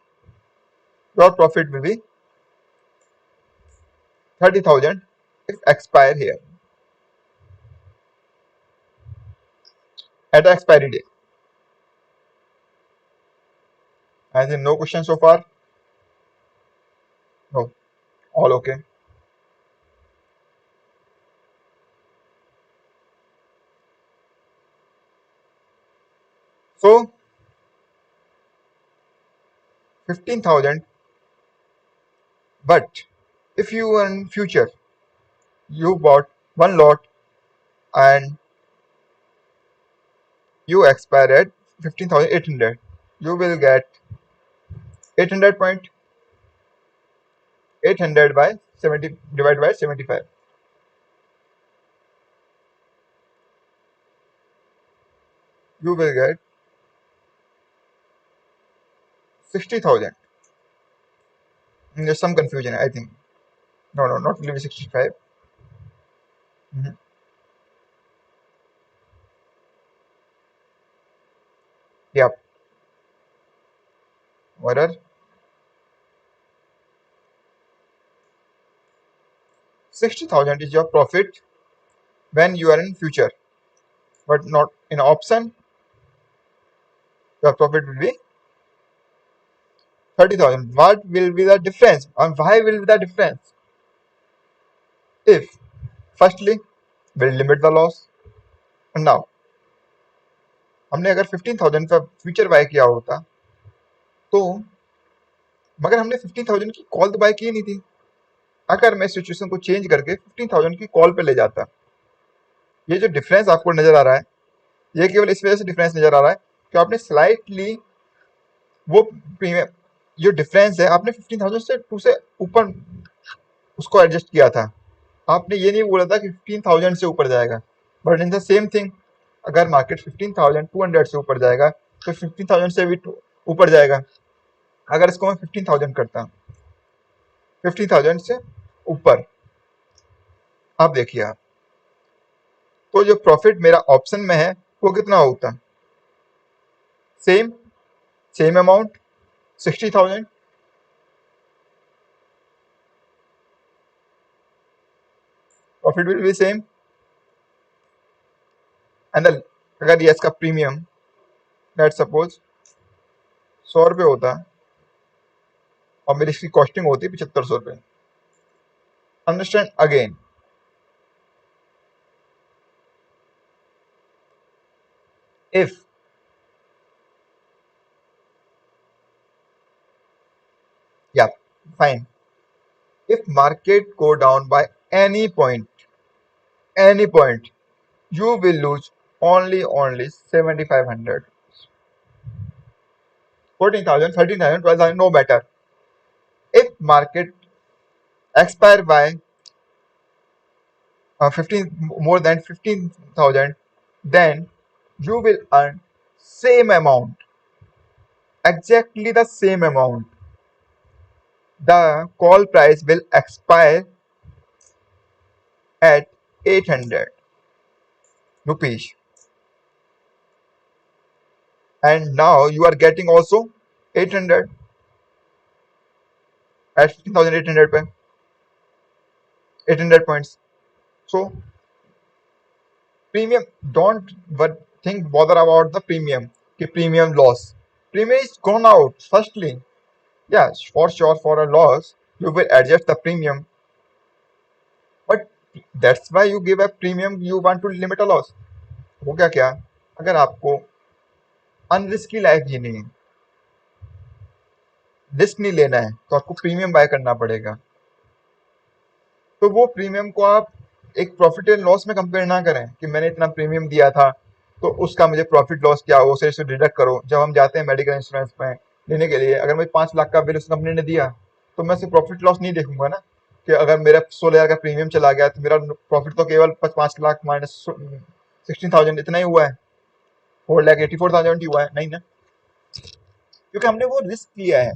Your profit will be 30,000 if expire here at the expiry day. As in no question so far? No. All okay. So 15,000, but if you in future you bought one lot and you expire at 15,800, you will get 800 point. 800 by 70 divided by 75. You will get 60,000. There's some confusion, I think. No, not really 65. Mhm. Yep. Error. 60,000 is your profit when you are in future, but not in option. Your profit will be 30,000. What will be the difference, and why will be the difference? If firstly we'll limit the loss. And now हमने अगर 15,000 का future buy किया होता तो, मगर हमने 15,000 की call तो बाय की नहीं थी. अगर मैं सिचुएशन को चेंज करके 15,000 की कॉल पे ले जाता, ये जो डिफरेंस आपको नजर आ रहा है, ये केवल इस वजह से डिफरेंस नजर आ रहा है कि आपने स्लाइटली वो प्रीमियम, जो डिफरेंस है आपने 15,000 से 2 से ऊपर उसको एडजस्ट किया था. आपने ये नहीं बोला था कि 15,000 से ऊपर जाएगा. But in the same thing, अगर मार्केट 15,200 से ऊपर जाएगा तो 15,000 से भी ऊपर जाएगा. अगर इसको मैं 15,000 करता, 15,000 से ऊपर, आप देखिए आप, तो जो प्रॉफिट मेरा ऑप्शन में है वो कितना होता? Same amount 60,000. Profit will be same. And अगर ये इसका प्रीमियम लेट्स सपोज 100 रुपये होता और मेरी इसकी कॉस्टिंग होती 7500 रुपये. Understand again, if yeah, fine, if market go down by any point, you will lose only 7,500. 14,000, 13,000, 12,000, no matter. If market expire by 15 more than 15,000, then you will earn same amount, exactly the same amount. The call price will expire at 800 rupees, and now you are getting also 800 at 15,800 पे 800 points. So premium, don't but think bother about the premium. कि premium loss. Premium is gone out. Firstly, yeah, for sure, for a loss you will adjust the premium, but that's why you give a premium. You want to limit a loss. हो गया क्या? अगर आपको अनरिस्की life जीनी है, risk नहीं लेना है, तो आपको प्रीमियम बाय करना पड़ेगा. तो वो प्रीमियम को आप एक प्रॉफिट एंड लॉस में कंपेयर ना करें कि मैंने इतना प्रीमियम दिया था तो उसका मुझे प्रॉफिट लॉस क्या हो, उसे डिडक्ट करो. जब हम जाते हैं मेडिकल इंश्योरेंस में लेने के लिए, अगर मुझे 5 लाख का बिल उस कंपनी ने दिया तो मैं सिर्फ प्रॉफिट लॉस नहीं देखूंगा ना, कि अगर मेरा 16 हजार का प्रीमियम चला गया तो मेरा प्रॉफिट तो केवल 5 लाख माइनस 16,000 इतना ही हुआ है, 4,84,000 ही हुआ है, नहीं ना, क्योंकि हमने वो रिस्क लिया है.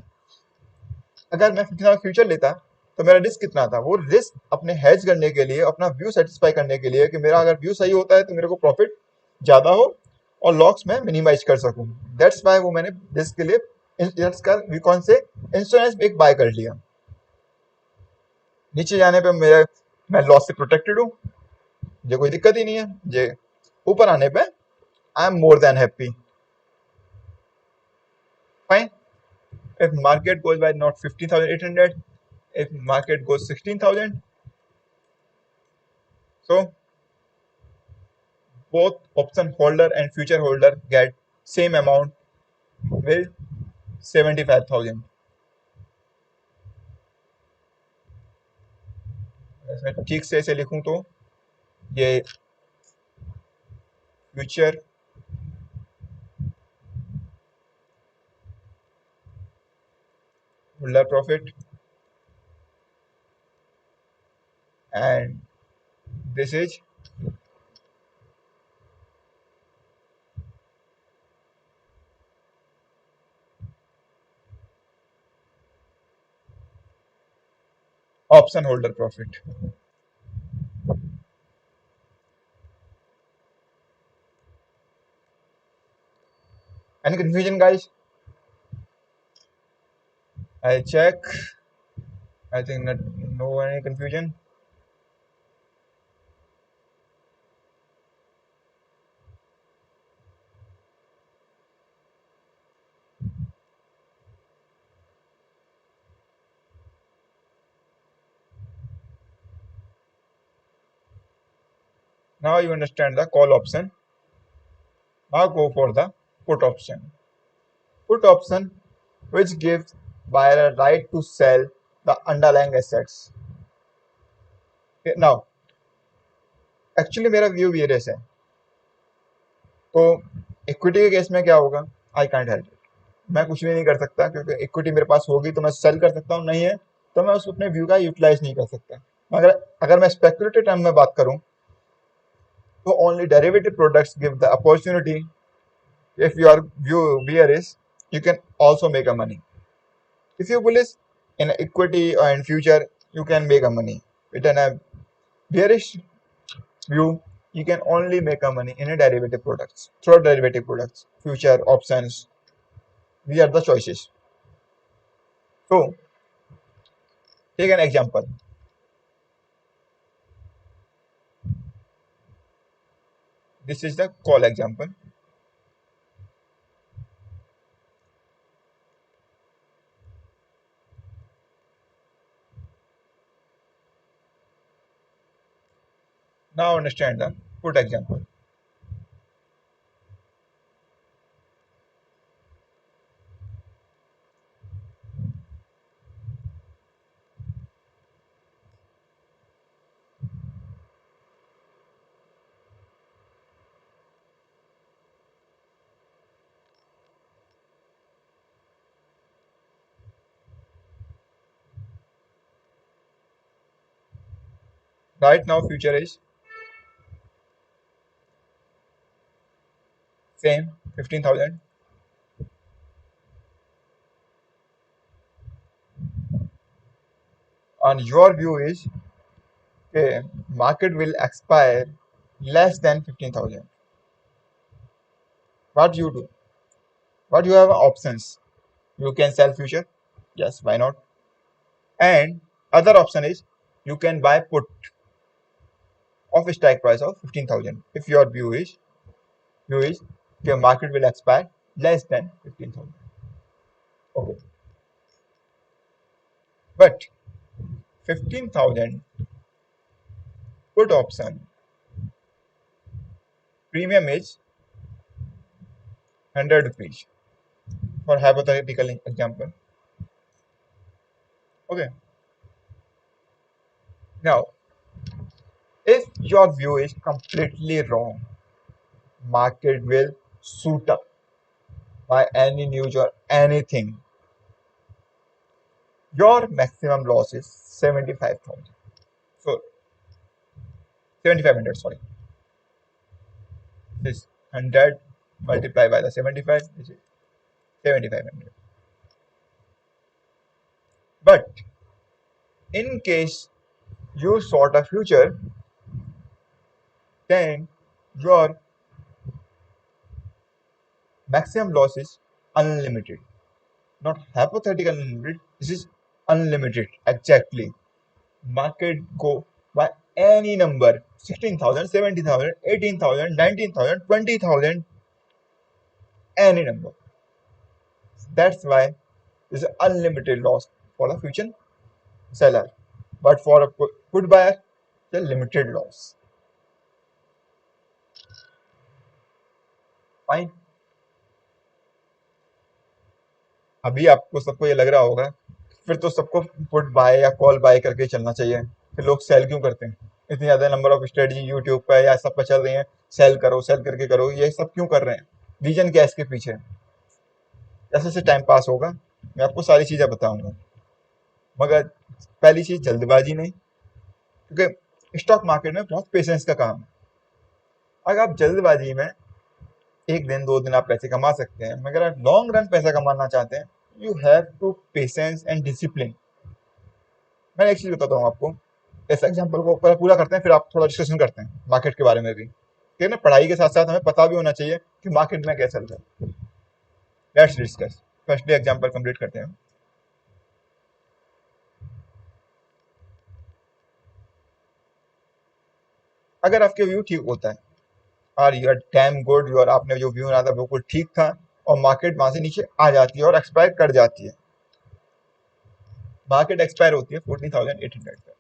अगर मैं 50,000 फ्यूचर लेता तो मेरा रिस्क कितना था? वो रिस्क अपने हेज करने के लिए, अपना व्यू सेटिस्फाई करने के लिए कि मेरा अगर व्यू सही होता है तो मेरे को प्रॉफिट ज्यादा हो और लॉस में मिनिमाइज कर सकूं. दैट्स वाई वो मैंने रिस्क के लिए इंश्योरेंस का कौन से इंश्योरेंस एक बाय कर लिया. नीचे जाने पे मैं लॉस से प्रोटेक्टेड हूँ, मुझे कोई दिक्कत ही नहीं है. मुझे ऊपर आने पे I am more than happy. Fine. If market goes by not 15,800, if market goes 16,000, so both option holder and future holder get same amount with 75,000. मैं ठीक से ऐसे लिखूं तो ये future holder profit and this is option holder profit. Any confusion, guys? I check. I think that no any confusion. Now you understand the call option. Now go for the put option. Put option, which gives buyer a right to sell the underlying assets. Okay, now actually मेरा view various है, तो equity के case में क्या होगा? I can't help it. मैं कुछ भी नहीं कर सकता, क्योंकि इक्विटी मेरे पास होगी तो मैं सेल कर सकता हूँ, नहीं है तो मैं उस अपने व्यू का यूटिलाइज नहीं कर सकता. मगर अगर मैं स्पेकुलेटिव टर्म में बात करूं तो only derivative products give the opportunity. If your view bear is, you can also make a money. If you bullish in equity or in future, you can make a money. With a bearish view, you can only make a money in a derivative products, through derivative products, future options. These are the choices. So take an example. This is the call example. Now understand the put example. Right now future is same 15,000. And your view is, okay, market will expire less than 15,000. What you do? What you have options? You can sell future. Yes, why not? And other option is you can buy put of a strike price of 15,000. If your view is the market will expire less than 15,000. Okay, but 15,000 put option premium is 100 rupees for hypothetical example. Okay, now if your view is completely wrong, market will shoot up by any news or anything. Your maximum loss is 75,000. So 7,500. Sorry, this 100 multiplied by the 75, this is 7,500. But in case you short a future, then your maximum loss is unlimited. Not hypothetical unlimited, this is unlimited exactly. Market go by any number, 16,000, 17,000, 18,000, 19,000, 20,000, any number. That's why this is unlimited loss for the future seller. But for a put buyer, the limited loss. Fine. अभी आपको सबको ये लग रहा होगा फिर तो सबको पुट बाय या कॉल बाय करके चलना चाहिए, फिर लोग सेल क्यों करते हैं? इतनी ज्यादा नंबर ऑफ स्ट्रेटजी यूट्यूब पे या सब पे चल रही है, सेल करो सेल करके करो, ये सब क्यों कर रहे हैं? रीजन क्या है इसके पीछे? जैसे जैसे टाइम पास होगा मैं आपको सारी चीजें बताऊंगा, मगर पहली चीज जल्दबाजी नहीं, क्योंकि स्टॉक मार्केट में बहुत पेशेंस का काम है। अगर आप जल्दबाजी में एक दिन दो दिन आप पैसे कमा सकते हैं, मगर आप लॉन्ग रन पैसा कमाना चाहते हैं, you have to patience and discipline. मैं एक चीज बताता हूँ आपको, इस एग्जाम्पल को पूरा करते हैं, फिर आप थोड़ा डिस्कशन करते हैं मार्केट के बारे में भी, ठीक है ना? पढ़ाई के साथ साथ हमें पता भी होना चाहिए कि मार्केट में क्या चल रहा है। Let's discuss. Firstly example complete करते हैं। अगर आपके व्यू ठीक होता है और you are damn good, you are, आपने जो व्यू बना था बिल्कुल ठीक था, और मार्केट वहां से नीचे आ जाती है और एक्सपायर कर जाती है। मार्केट एक्सपायर होती है 14,800 पे,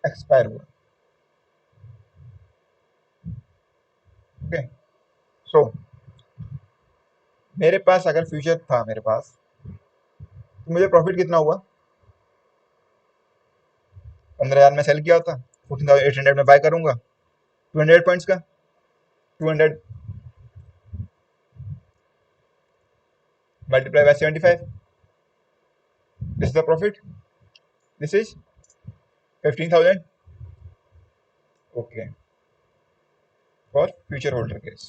एक्सपायर हुआ। ओके, सो मेरे पास अगर फ्यूचर था मेरे पास, तो मुझे प्रॉफिट कितना हुआ? 15,000 में सेल किया होता, 14,800 में बाय करूंगा, 200 पॉइंट्स का, 200 multiply by 75, this is the profit, this is 15,000. Okay, for future holder case,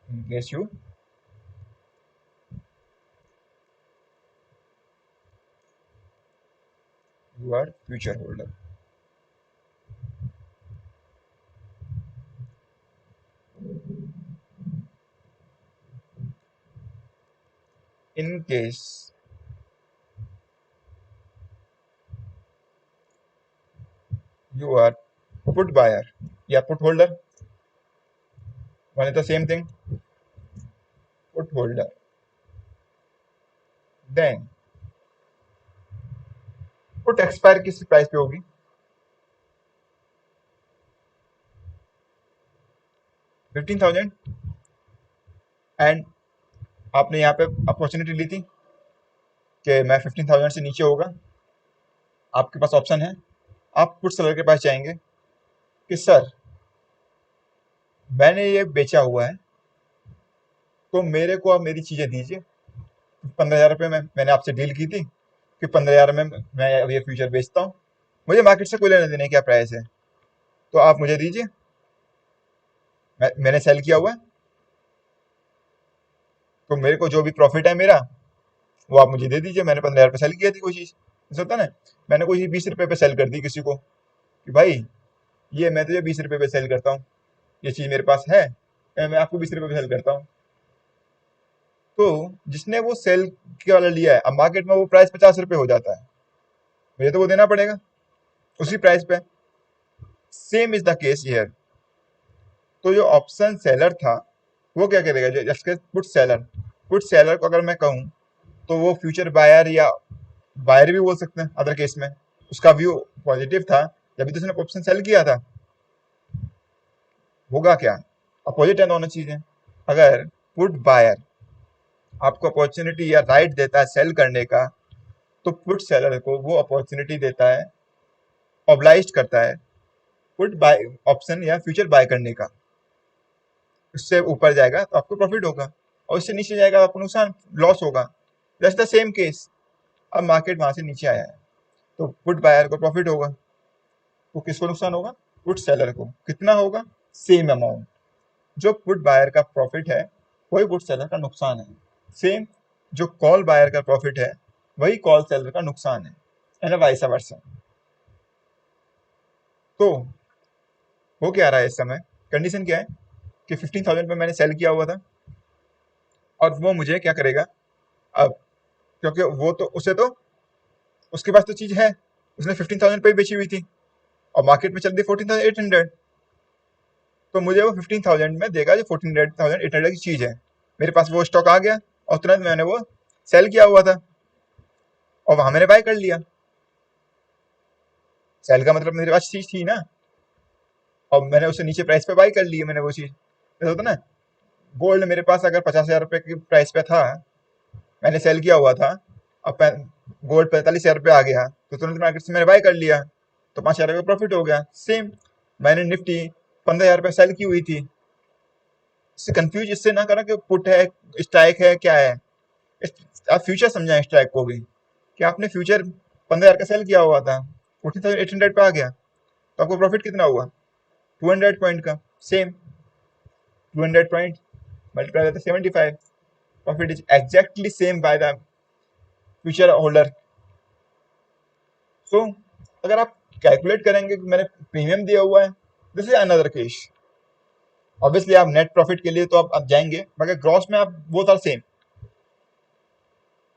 in case you are future holder. In case you are put buyer या put holder, one is the same thing, put holder, then put expire किस price पे होगी? 15,000, and आपने यहाँ पे opportunity ली थी कि मैं 15,000 से नीचे होगा, आपके पास ऑप्शन है, आप पुट सेलर के पास जाएंगे कि सर मैंने ये बेचा हुआ है, तो मेरे को आप मेरी चीजें दीजिए। 15,000 रुपये में मैंने आपसे डील की थी कि 15,000 में मैं अब ये फ्यूचर बेचता हूँ, मुझे मार्केट से कोई लेने देने क्या प्राइस है, तो आप मुझे दीजिए, मैंने सेल किया हुआ है, तो मेरे को जो भी प्रॉफिट है मेरा वो आप मुझे दे दीजिए। मैंने 15,000 पे सेल किया थी कोई चीज़, ऐसा होता ना, मैंने कोई चीज़ 20 रुपये पे सेल कर दी किसी को कि भाई ये मैं तुझे 20 रुपये पे सेल करता हूँ, ये चीज़ मेरे पास है, मैं आपको 20 रुपये पे सेल करता हूँ। तो जिसने वो सेल के वाला लिया है, अब मार्केट में वो प्राइस 50 रुपये हो जाता है, मुझे तो वो देना पड़ेगा उसी प्राइस पे। Same is the case here. तो जो ऑप्शन सेलर था वो क्या करेगा, जैसे पुट सेलर को अगर मैं कहूँ तो वो फ्यूचर बायर या बायर भी बोल सकते हैं अदर केस में, उसका व्यू पॉजिटिव था जब भी तो उसने ऑप्शन सेल किया था। होगा क्या, अपोजिट है दोनों चीजें। अगर पुट बायर आपको अपॉर्चुनिटी या राइट देता है सेल करने का, तो पुट सेलर को वो अपॉर्चुनिटी देता है, ऑब्लाइज करता है पुट बाय ऑप्शन या फ्यूचर बाय करने का। उससे ऊपर जाएगा तो आपको प्रॉफिट होगा, और उससे नीचे जाएगा तो आपको नुकसान, लॉस होगा। That's the same case. अब मार्केट वहां से नीचे आया है तो पुट बायर को प्रॉफिट होगा, तो किसको नुकसान होगा, पुट सेलर को। कितना होगा, सेम अमाउंट। जो पुट बायर का प्रॉफिट है वही पुट सेलर का नुकसान है। सेम जो कॉल बायर का प्रॉफिट है वही कॉल सेलर का नुकसान है, एंड वाइस वर्सा। तो हो क्या रहा है इस समय, कंडीशन क्या है कि 15,000 पे मैंने सेल किया हुआ था, और वो मुझे क्या करेगा अब, क्योंकि वो तो उसे तो उसके पास तो चीज है, उसने 15,000 पे ही बेची हुई थी और मार्केट में चल रही 14,800, तो मुझे वो 15,000 में देगा जो 14,800 की चीज है। मेरे पास वो स्टॉक आ गया और तुरंत मैंने वो सेल किया हुआ था और वहां मैंने बाय कर लिया। सेल का मतलब मेरे पास चीज थी ना, और मैंने उसे नीचे प्राइस पे बाय कर ली है मैंने वो चीज। ऐसा होता ना, गोल्ड मेरे पास अगर 50,000 रुपए की प्राइस पे था, मैंने सेल किया हुआ था, अब गोल्ड 45,000 रुपये आ गया तो तुरंत मार्केट से मैंने बाय कर लिया, तो 5,000 का प्रॉफिट हो गया। सेम मैंने निफ्टी 15,000 रुपये सेल की हुई थी। इससे कंफ्यूज इससे ना करा कि पुट है, स्ट्राइक है, क्या है। आप फ्यूचर समझाएं स्ट्राइक को भी, कि आपने फ्यूचर 15,000 का सेल किया हुआ था, 14,800 पे आ गया, तो आपको प्रॉफिट कितना हुआ, 200 पॉइंट का। Same 200 point multiply by 75, profit is exactly same by the future holder. So अगर आप कैलकुलेट करेंगे कि मैंने प्रीमियम दिया हुआ है, this is another case. Obviously आप नेट प्रॉफिट के लिए तो आप जाएंगे, मगर ग्रॉस में आप वो था सेम।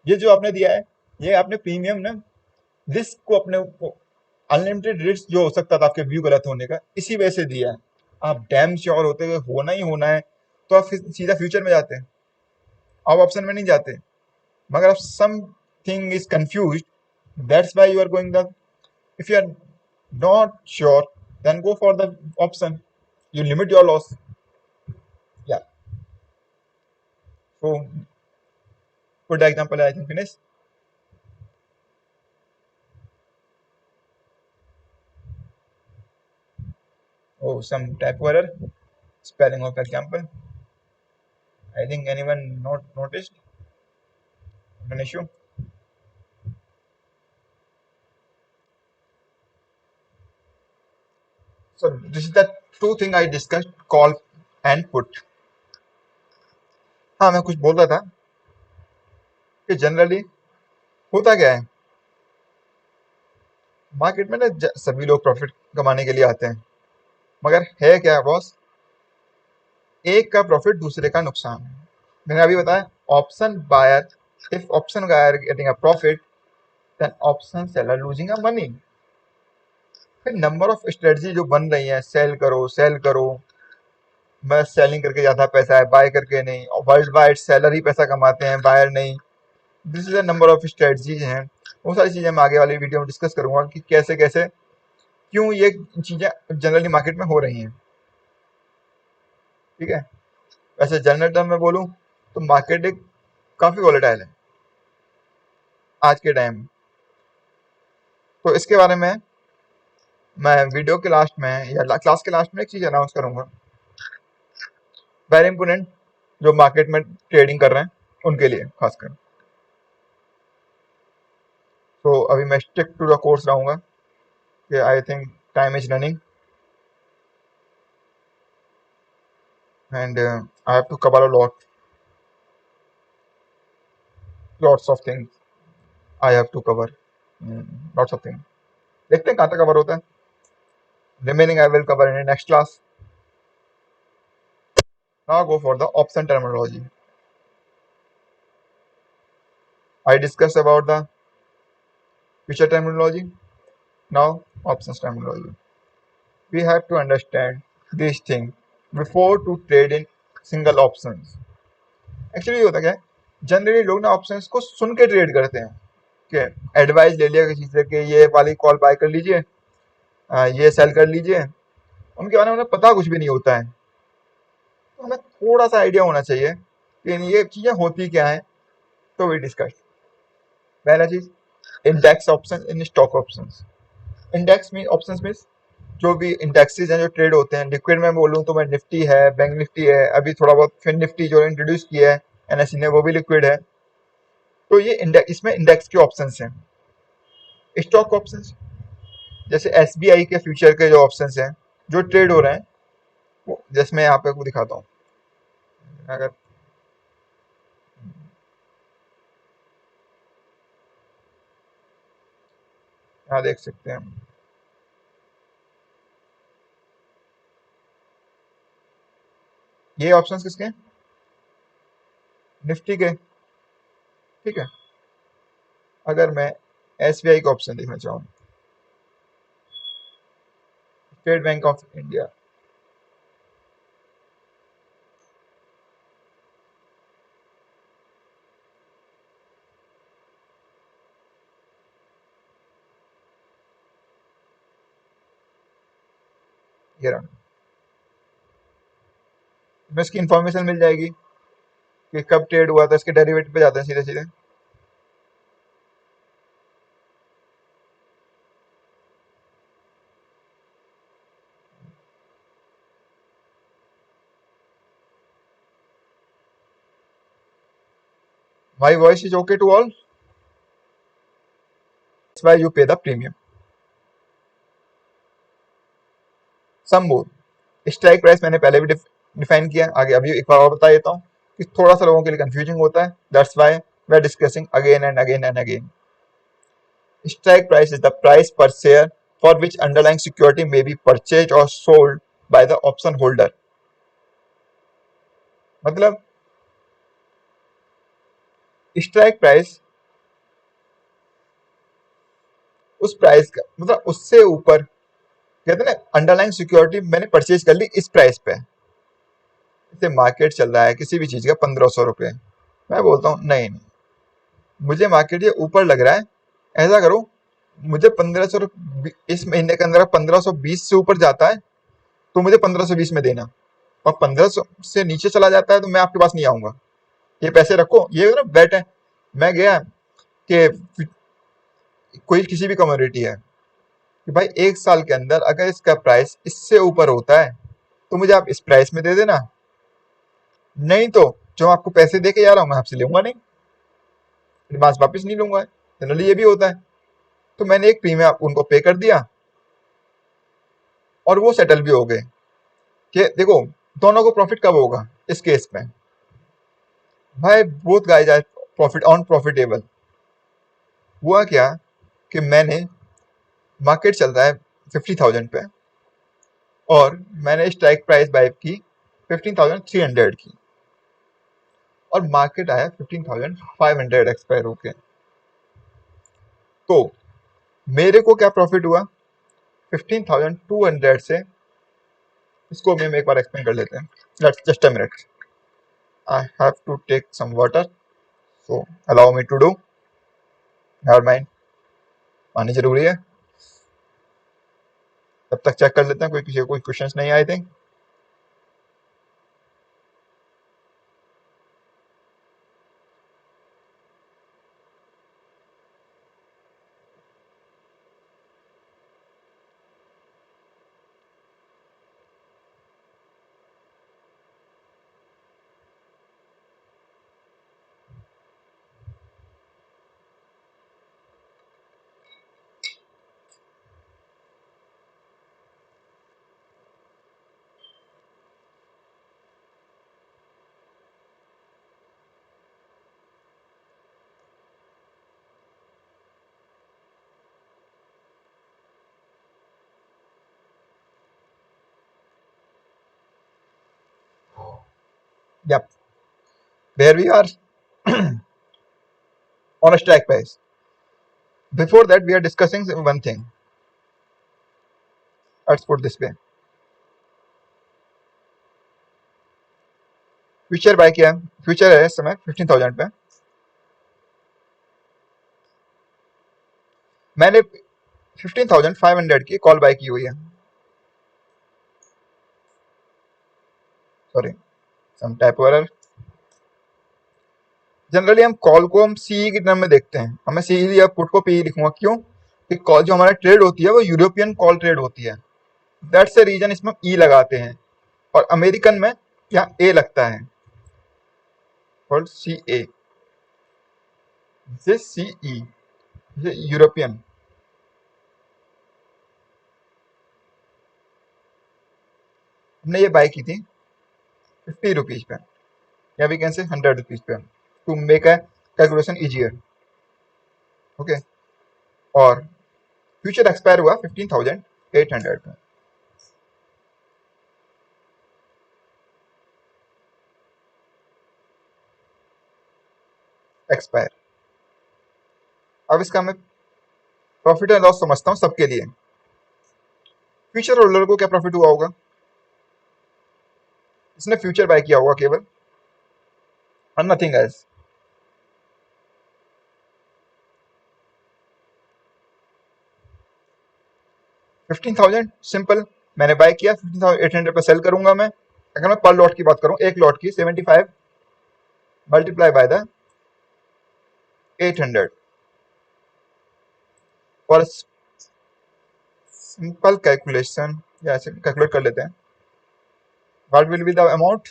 ये जो आपने दिया है, ये आपने प्रीमियम ना रिस्क को अपने, अनलिमिटेड रिस्क जो हो सकता था आपके व्यू गलत होने का, इसी वजह से दिया है। आप डैम श्योर होते हुए होना ही होना है तो आप सीधा फ्यूचर में जाते हैं, आप ऑप्शन में नहीं जाते। मगर आप something is confuse, that's why you are going the, if you are not sure, then go for the option. You limit your loss. Yeah. So put the example, I think finish. Oh, some typo error. Spelling of example. I think anyone not noticed an issue. So this is the two thing I discussed, call and put. हाँ, मैं कुछ बोल रहा था कि generally होता क्या है मार्केट में ना, सभी लोग प्रॉफिट कमाने के लिए आते हैं, मगर है क्या बॉस, एक का प्रॉफिट दूसरे का नुकसान है। मैंने अभी बताया, option buyer, if option buyer getting a profit, then option seller losing a money. फिर नंबर ऑफ स्ट्रेटजी जो बन रही है, सेल करो सेल करो, बस सेलिंग करके ज्यादा पैसा है, बाय करके नहीं। वर्ल्ड वाइड सेलर ही पैसा कमाते हैं, बायर नहीं। This is a number of strategies हैं। वो सारी चीजें मैं आगे वाली वीडियो में डिस्कस करूंगा कि कैसे कैसे क्यों ये चीजें जनरली मार्केट में हो रही हैं। ठीक है, वैसे जनरल टर्म में बोलूं तो मार्केट एक काफी वॉलेटाइल है आज के टाइम। तो इसके बारे में मैं वीडियो के लास्ट में या क्लास के लास्ट में एक चीज अनाउंस करूंगा, वेरी इंपोर्टेंट, जो मार्केट में ट्रेडिंग कर रहे हैं उनके लिए खासकर। तो अभी मैं स्टिक टू द कोर्स रहूँगा कि I think time is running and I have to cover a lots of things I have to cover lots of things. देखते हैं कहाँ तक कवर होता है। Remaining I will cover in next class. Now go for the option terminology. I discussed about the future terminology. Now options terminology. We have to understand these things before to trade in single options. Actually होता क्या है, generally लोग ना options को सुन के trade करते हैं कि एडवाइस ले लिया किसी से कि ये वाली कॉल बाय कर लीजिए, ये सेल कर लीजिए, उनके बारे में उन्हें पता कुछ भी नहीं होता है। तो हमें थोड़ा सा आइडिया होना चाहिए कि ये चीज़ें होती क्या है। तो वी डिस्कस पहला चीज index option in stock options. Index mean options mean जो भी इंडेक्सेस हैं जो ट्रेड होते हैं। लिक्विड में बोलूँ तो मैं निफ्टी है, बैंक निफ्टी है, अभी थोड़ा बहुत फिन निफ्टी जो इंट्रोड्यूस किया है एनएसई ने वो भी लिक्विड है। तो ये इंडेक्स, इसमें इंडेक्स के ऑप्शंस हैं। स्टॉक ऑप्शंस जैसे एसबीआई के फ्यूचर के जो ऑप्शंस हैं जो ट्रेड हो रहे हैं, वो जैसे मैं यहाँ पे आपको दिखाता हूँ। अगर यहाँ देख सकते हैं ये ऑप्शंस किसके हैं, निफ्टी के। ठीक है, अगर मैं एसबीआई का ऑप्शन देखना चाहूँ, स्टेट बैंक ऑफ इंडिया, ये रहा, इसमें इसकी इंफॉर्मेशन मिल जाएगी कि कब ट्रेड हुआ था। इसके डेरिवेटिव पे जाते हैं सीधे सीधे। My voice is okay to all, that's why you pay the premium. Some more, strike price मैंने पहले भी डिफाइन किया, आगे अभी एक बार और बता देता हूँ कि थोड़ा सा लोगों के लिए कंफ्यूजिंग होता है। That's why we are discussing again and again and again. Strike price is the price per share for which underlying security may be purchase or sold by the option holder. मतलब strike price उस price का, मतलब उससे ऊपर कहते हैं ना, underlying security मैंने परचेज कर ली इस प्राइस पे। जैसे मार्केट चल रहा है किसी भी चीज का 1500 रुपये, मैं बोलता हूँ नहीं नहीं, मुझे मार्केट ये ऊपर लग रहा है, ऐसा करो मुझे 1500 इस महीने के अंदर 1520 से ऊपर जाता है तो मुझे 1520 में देना, और 1500 से नीचे चला जाता है तो मैं आपके पास नहीं आऊंगा, ये पैसे रखो। ये ना बेट है। मैं गया कि कोई किसी भी कमोडिटी है कि भाई एक साल के अंदर अगर इसका प्राइस इससे ऊपर होता है तो मुझे आप इस प्राइस में दे देना, नहीं तो जो आपको पैसे दे के जा रहा हूँ मैं आपसे लूंगा नहीं, एडवांस वापस नहीं लूंगा। जनरली ये भी होता है। तो मैंने एक प्रीमियम उनको पे कर दिया और वो सेटल भी हो गए। कि देखो दोनों को प्रॉफिट कब होगा इस केस में, भाई both guys are profit on profitable. हुआ क्या कि मैंने, मार्केट चल रहा है 50,000 पे और मैंने स्ट्राइक प्राइस बाय की 15,300 की, और मार्केट आया 15,500 एक्सपायर होके। तो मेरे को क्या प्रॉफिट हुआ 15,200 से। इसको मैं एक बार एक्सप्लेन कर लेते हैं। Let's just a minute, I have to take some water, so allow me to do. Never mind, पानी जरूरी है। तब तक चेक कर लेते हैं कोई किसी को कोई क्वेश्चंस नहीं आए थे। Yep, where we are on a strike price. Before that, we are discussing one thing. Let's put this way. Future buy किया, फ्यूचर है इस समय 15,000 पे। मैंने 15,500 की कॉल बाय की हुई है। Sorry, some type error. Generally हम कॉल को हम सीई की टर्म में देखते हैं। हमें सीई या पुट को पी लिखूंगा, क्यों? कि कॉल जो हमारा ट्रेड होती है वो यूरोपियन कॉल ट्रेड होती है। दैट्स द रीजन इसमें ई लगाते हैं, और अमेरिकन में यहाँ ए लगता है, और सी ए, सी ई, यूरोपियन। हमने ये बाय की थी 50 रुपीज पे, या वी कैन से 100 रुपीज पे, to make a calculation easier. Okay, और फ्यूचर एक्सपायर हुआ 15,800 पे। एक्सपायर। अब इसका मैं प्रॉफिट एंड लॉस समझता हूँ सबके लिए। फ्यूचर होल्डर को क्या प्रॉफिट हुआ होगा? इसने फ्यूचर बाय किया होगा केवल, और नथिंग एल्स। 15,000 सिंपल, मैंने बाय किया, 15,800 पे सेल करूंगा मैं। अगर मैं पर लॉट की बात करूं, एक लॉट की 75 multiply by the 800 for simple calculation, या ऐसे कैलकुलेट कर लेते हैं। What will be the amount?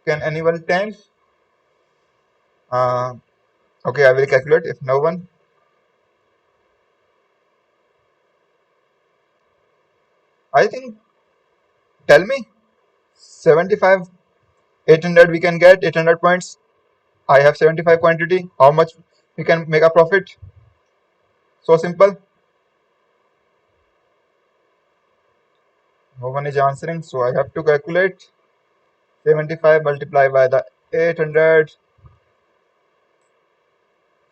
Can anyone tell? Okay, I will calculate if no one. I think, tell me, 75 800 we can get 800 points. I have 75 quantity. How much we can make a profit? So simple. No one is answering, so I have to calculate. 75 multiplied by the 800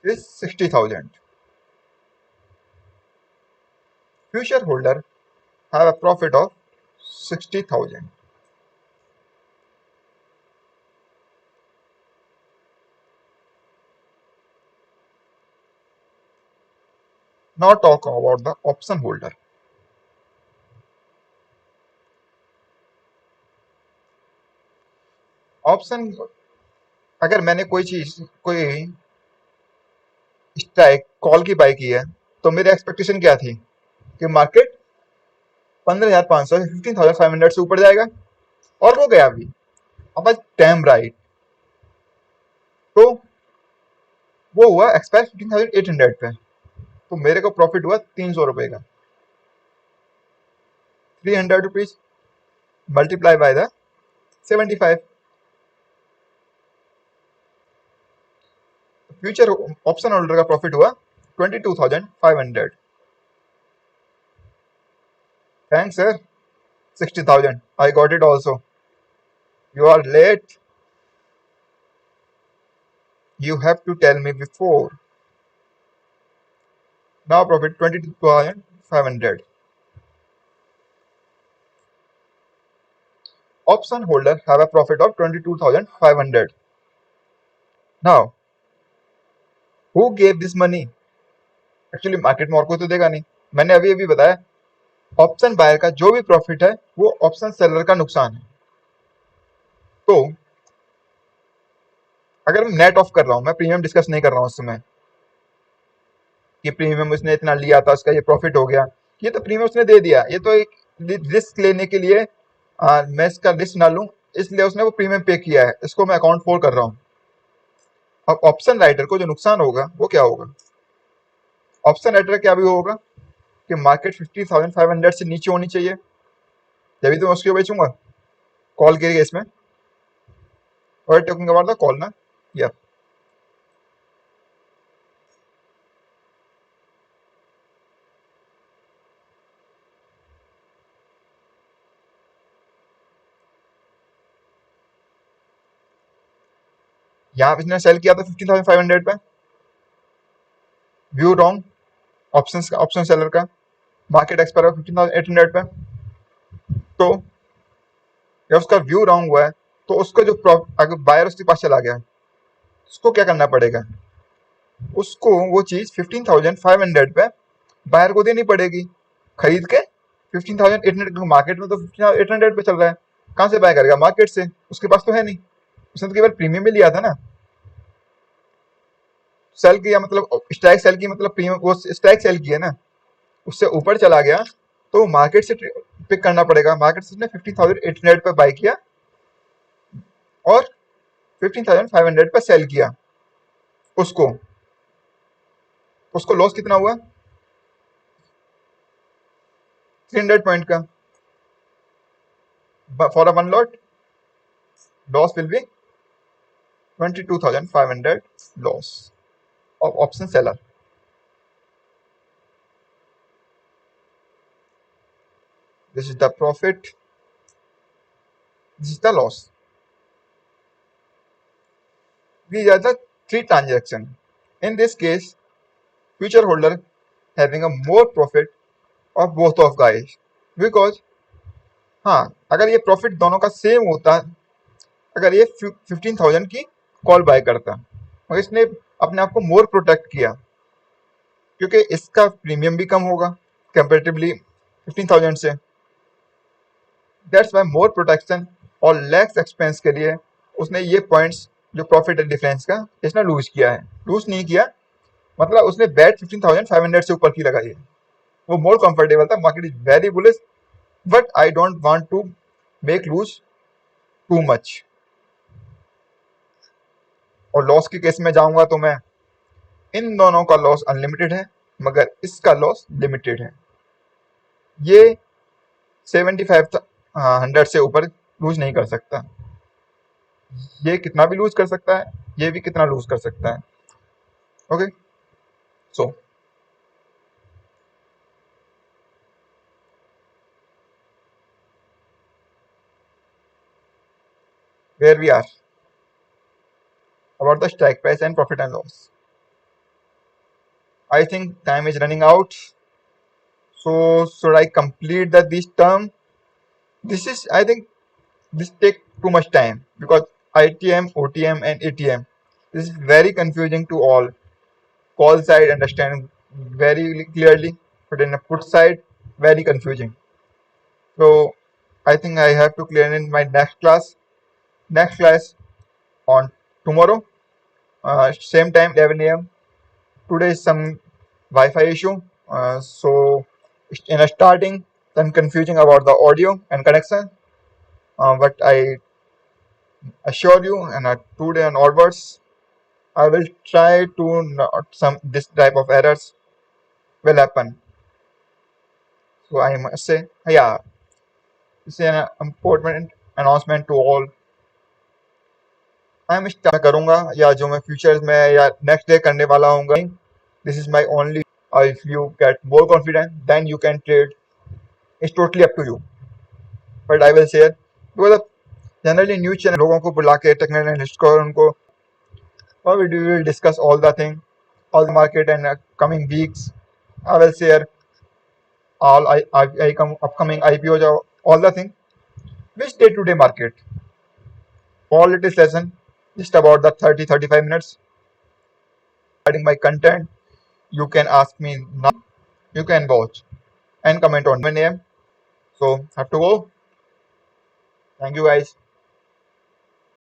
is 60,000. Future holder have a profit of 60,000. Now talk about the option holder. Option, अगर मैंने कोई चीज, कोई strike call की bye की है, तो मेरी एक्सपेक्टेशन क्या थी कि मार्केट 15,500 से 15,500 से ऊपर जाएगा, और वो गया भी। अब टाइम राइट, तो वो हुआ एक्सपायर 15,800 पे, तो मेरे को प्रॉफिट हुआ 300 रुपए का। 300 rupees multiply by the 75। Future option holder का प्रॉफिट हुआ 22,500। Thanks sir, 60,000 I got it also. You are late, you have to tell me before. Now profit 22,500. Option holder have a profit of 22,500. Now who gave this money? Actually market में और कोई तो देगा नहीं। मैंने अभी अभी बताया, ऑप्शन बायर का जो भी प्रॉफिट है वो ऑप्शन सेलर का नुकसान है। तो अगर मैं नेट ऑफ कर रहा हूं, मैं प्रीमियम डिस्कस नहीं कर रहा हूं उस समय कि प्रीमियम उसने इतना लिया था, उसका ये प्रॉफिट हो गया। ये तो प्रीमियम उसने दे दिया, ये तो एक रिस्क लेने के लिए, मैं इसका रिस्क ना लूं इसलिए उसने वो प्रीमियम पे किया है, इसको मैं अकाउंट फॉर कर रहा हूं। अब ऑप्शन राइटर को जो नुकसान होगा वो क्या होगा? ऑप्शन राइटर क्या भी होगा कि मार्केट 50,500 से नीचे होनी चाहिए, तभी तो मैं उसको बेचूंगा कॉल के केस में। और टॉकिंग अबाउट द कॉल ना, या यहाँ पे इसने सेल किया था 15,500 पे, व्यू रॉन्ग ऑप्शन सेलर का, मार्केट एक्सपायर 15,800 पे। तो जब उसका व्यू रॉन्ग हुआ है तो उसका जो अगर बायर उसके पास चला गया, उसको क्या करना पड़ेगा, उसको वो चीज 15,500 पे बायर को देनी पड़ेगी खरीद के। 15,800 मार्केट में तो 15,800 पे चल रहा है, कहाँ से बाय करेगा, मार्केट से, उसके पास तो है नहीं, उसने तो केवल प्रीमियम में लिया था ना। सेल किया मतलब स्ट्राइक सेल की मतलब प्रीमियम, वो स्ट्राइक सेल की है ना, उससे ऊपर चला गया तो मार्केट से पिक करना पड़ेगा। मार्केट से उसने 15,800 पे बाय किया और 15,500 पे सेल किया, उसको उसको लॉस कितना हुआ, 300 पॉइंट का। For a one lot loss will be 22,500 loss of option seller. This is the profit, this is the loss. These are the three transactions. In this case, future holder having a more profit of both of guys, because हाँ, अगर ये profit दोनों का same होता, अगर ये 15,000 की call bye करता, और इसने अपने आप को मोर प्रोटेक्ट किया क्योंकि इसका प्रीमियम भी कम होगा कंपेरेटिवली 15,000 से। दैट्स वाई मोर प्रोटेक्शन और लेस एक्सपेंस के लिए उसने ये पॉइंट्स जो प्रॉफिट डिफरेंस का इसने लूज किया है। लूज नहीं किया मतलब उसने बेट 15,500 से ऊपर की लगाई है, वो मोर कंफर्टेबल था। Market is very bullish but I don't want to make lose too much. और लॉस के केस में जाऊंगा तो मैं, इन दोनों का लॉस अनलिमिटेड है मगर इसका लॉस लिमिटेड है। ये 7500 से ऊपर लूज नहीं कर सकता, ये कितना भी लूज कर सकता है, ये भी कितना लूज कर सकता है। Okay, so where we are about the strike price and profit and loss. I think time is running out, so should I complete this term? This is, I think this take too much time because ITM, OTM and ATM, this is very confusing to all. Call side understand very clearly, but in the put side very confusing. So I think I have to clear in my next class. Next class on tomorrow, same time 11 a.m. Today is some Wi-Fi issue, so in a starting then confusing about the audio and connection. But I assure you, and today and onwards, I will try to not some this type of errors will happen. So I must say, yeah, this is an important announcement to all. मैं start करूंगा या जो मैं future में या next day करने वाला हूँ, this is my only, if you get more confident then you can trade, it's totally up to you, but I will share because generally news channel लोगों को बुला के टेक्निकल एनालिस्ट को और उनको और we will discuss all the thing, all the market and coming weeks. I will share all upcoming IPOs, all the thing, which day to day market, all it is lesson just about the 30-35 minutes. Regarding my content, you can ask me now, you can watch and comment on my name. So have to go. Thank you guys.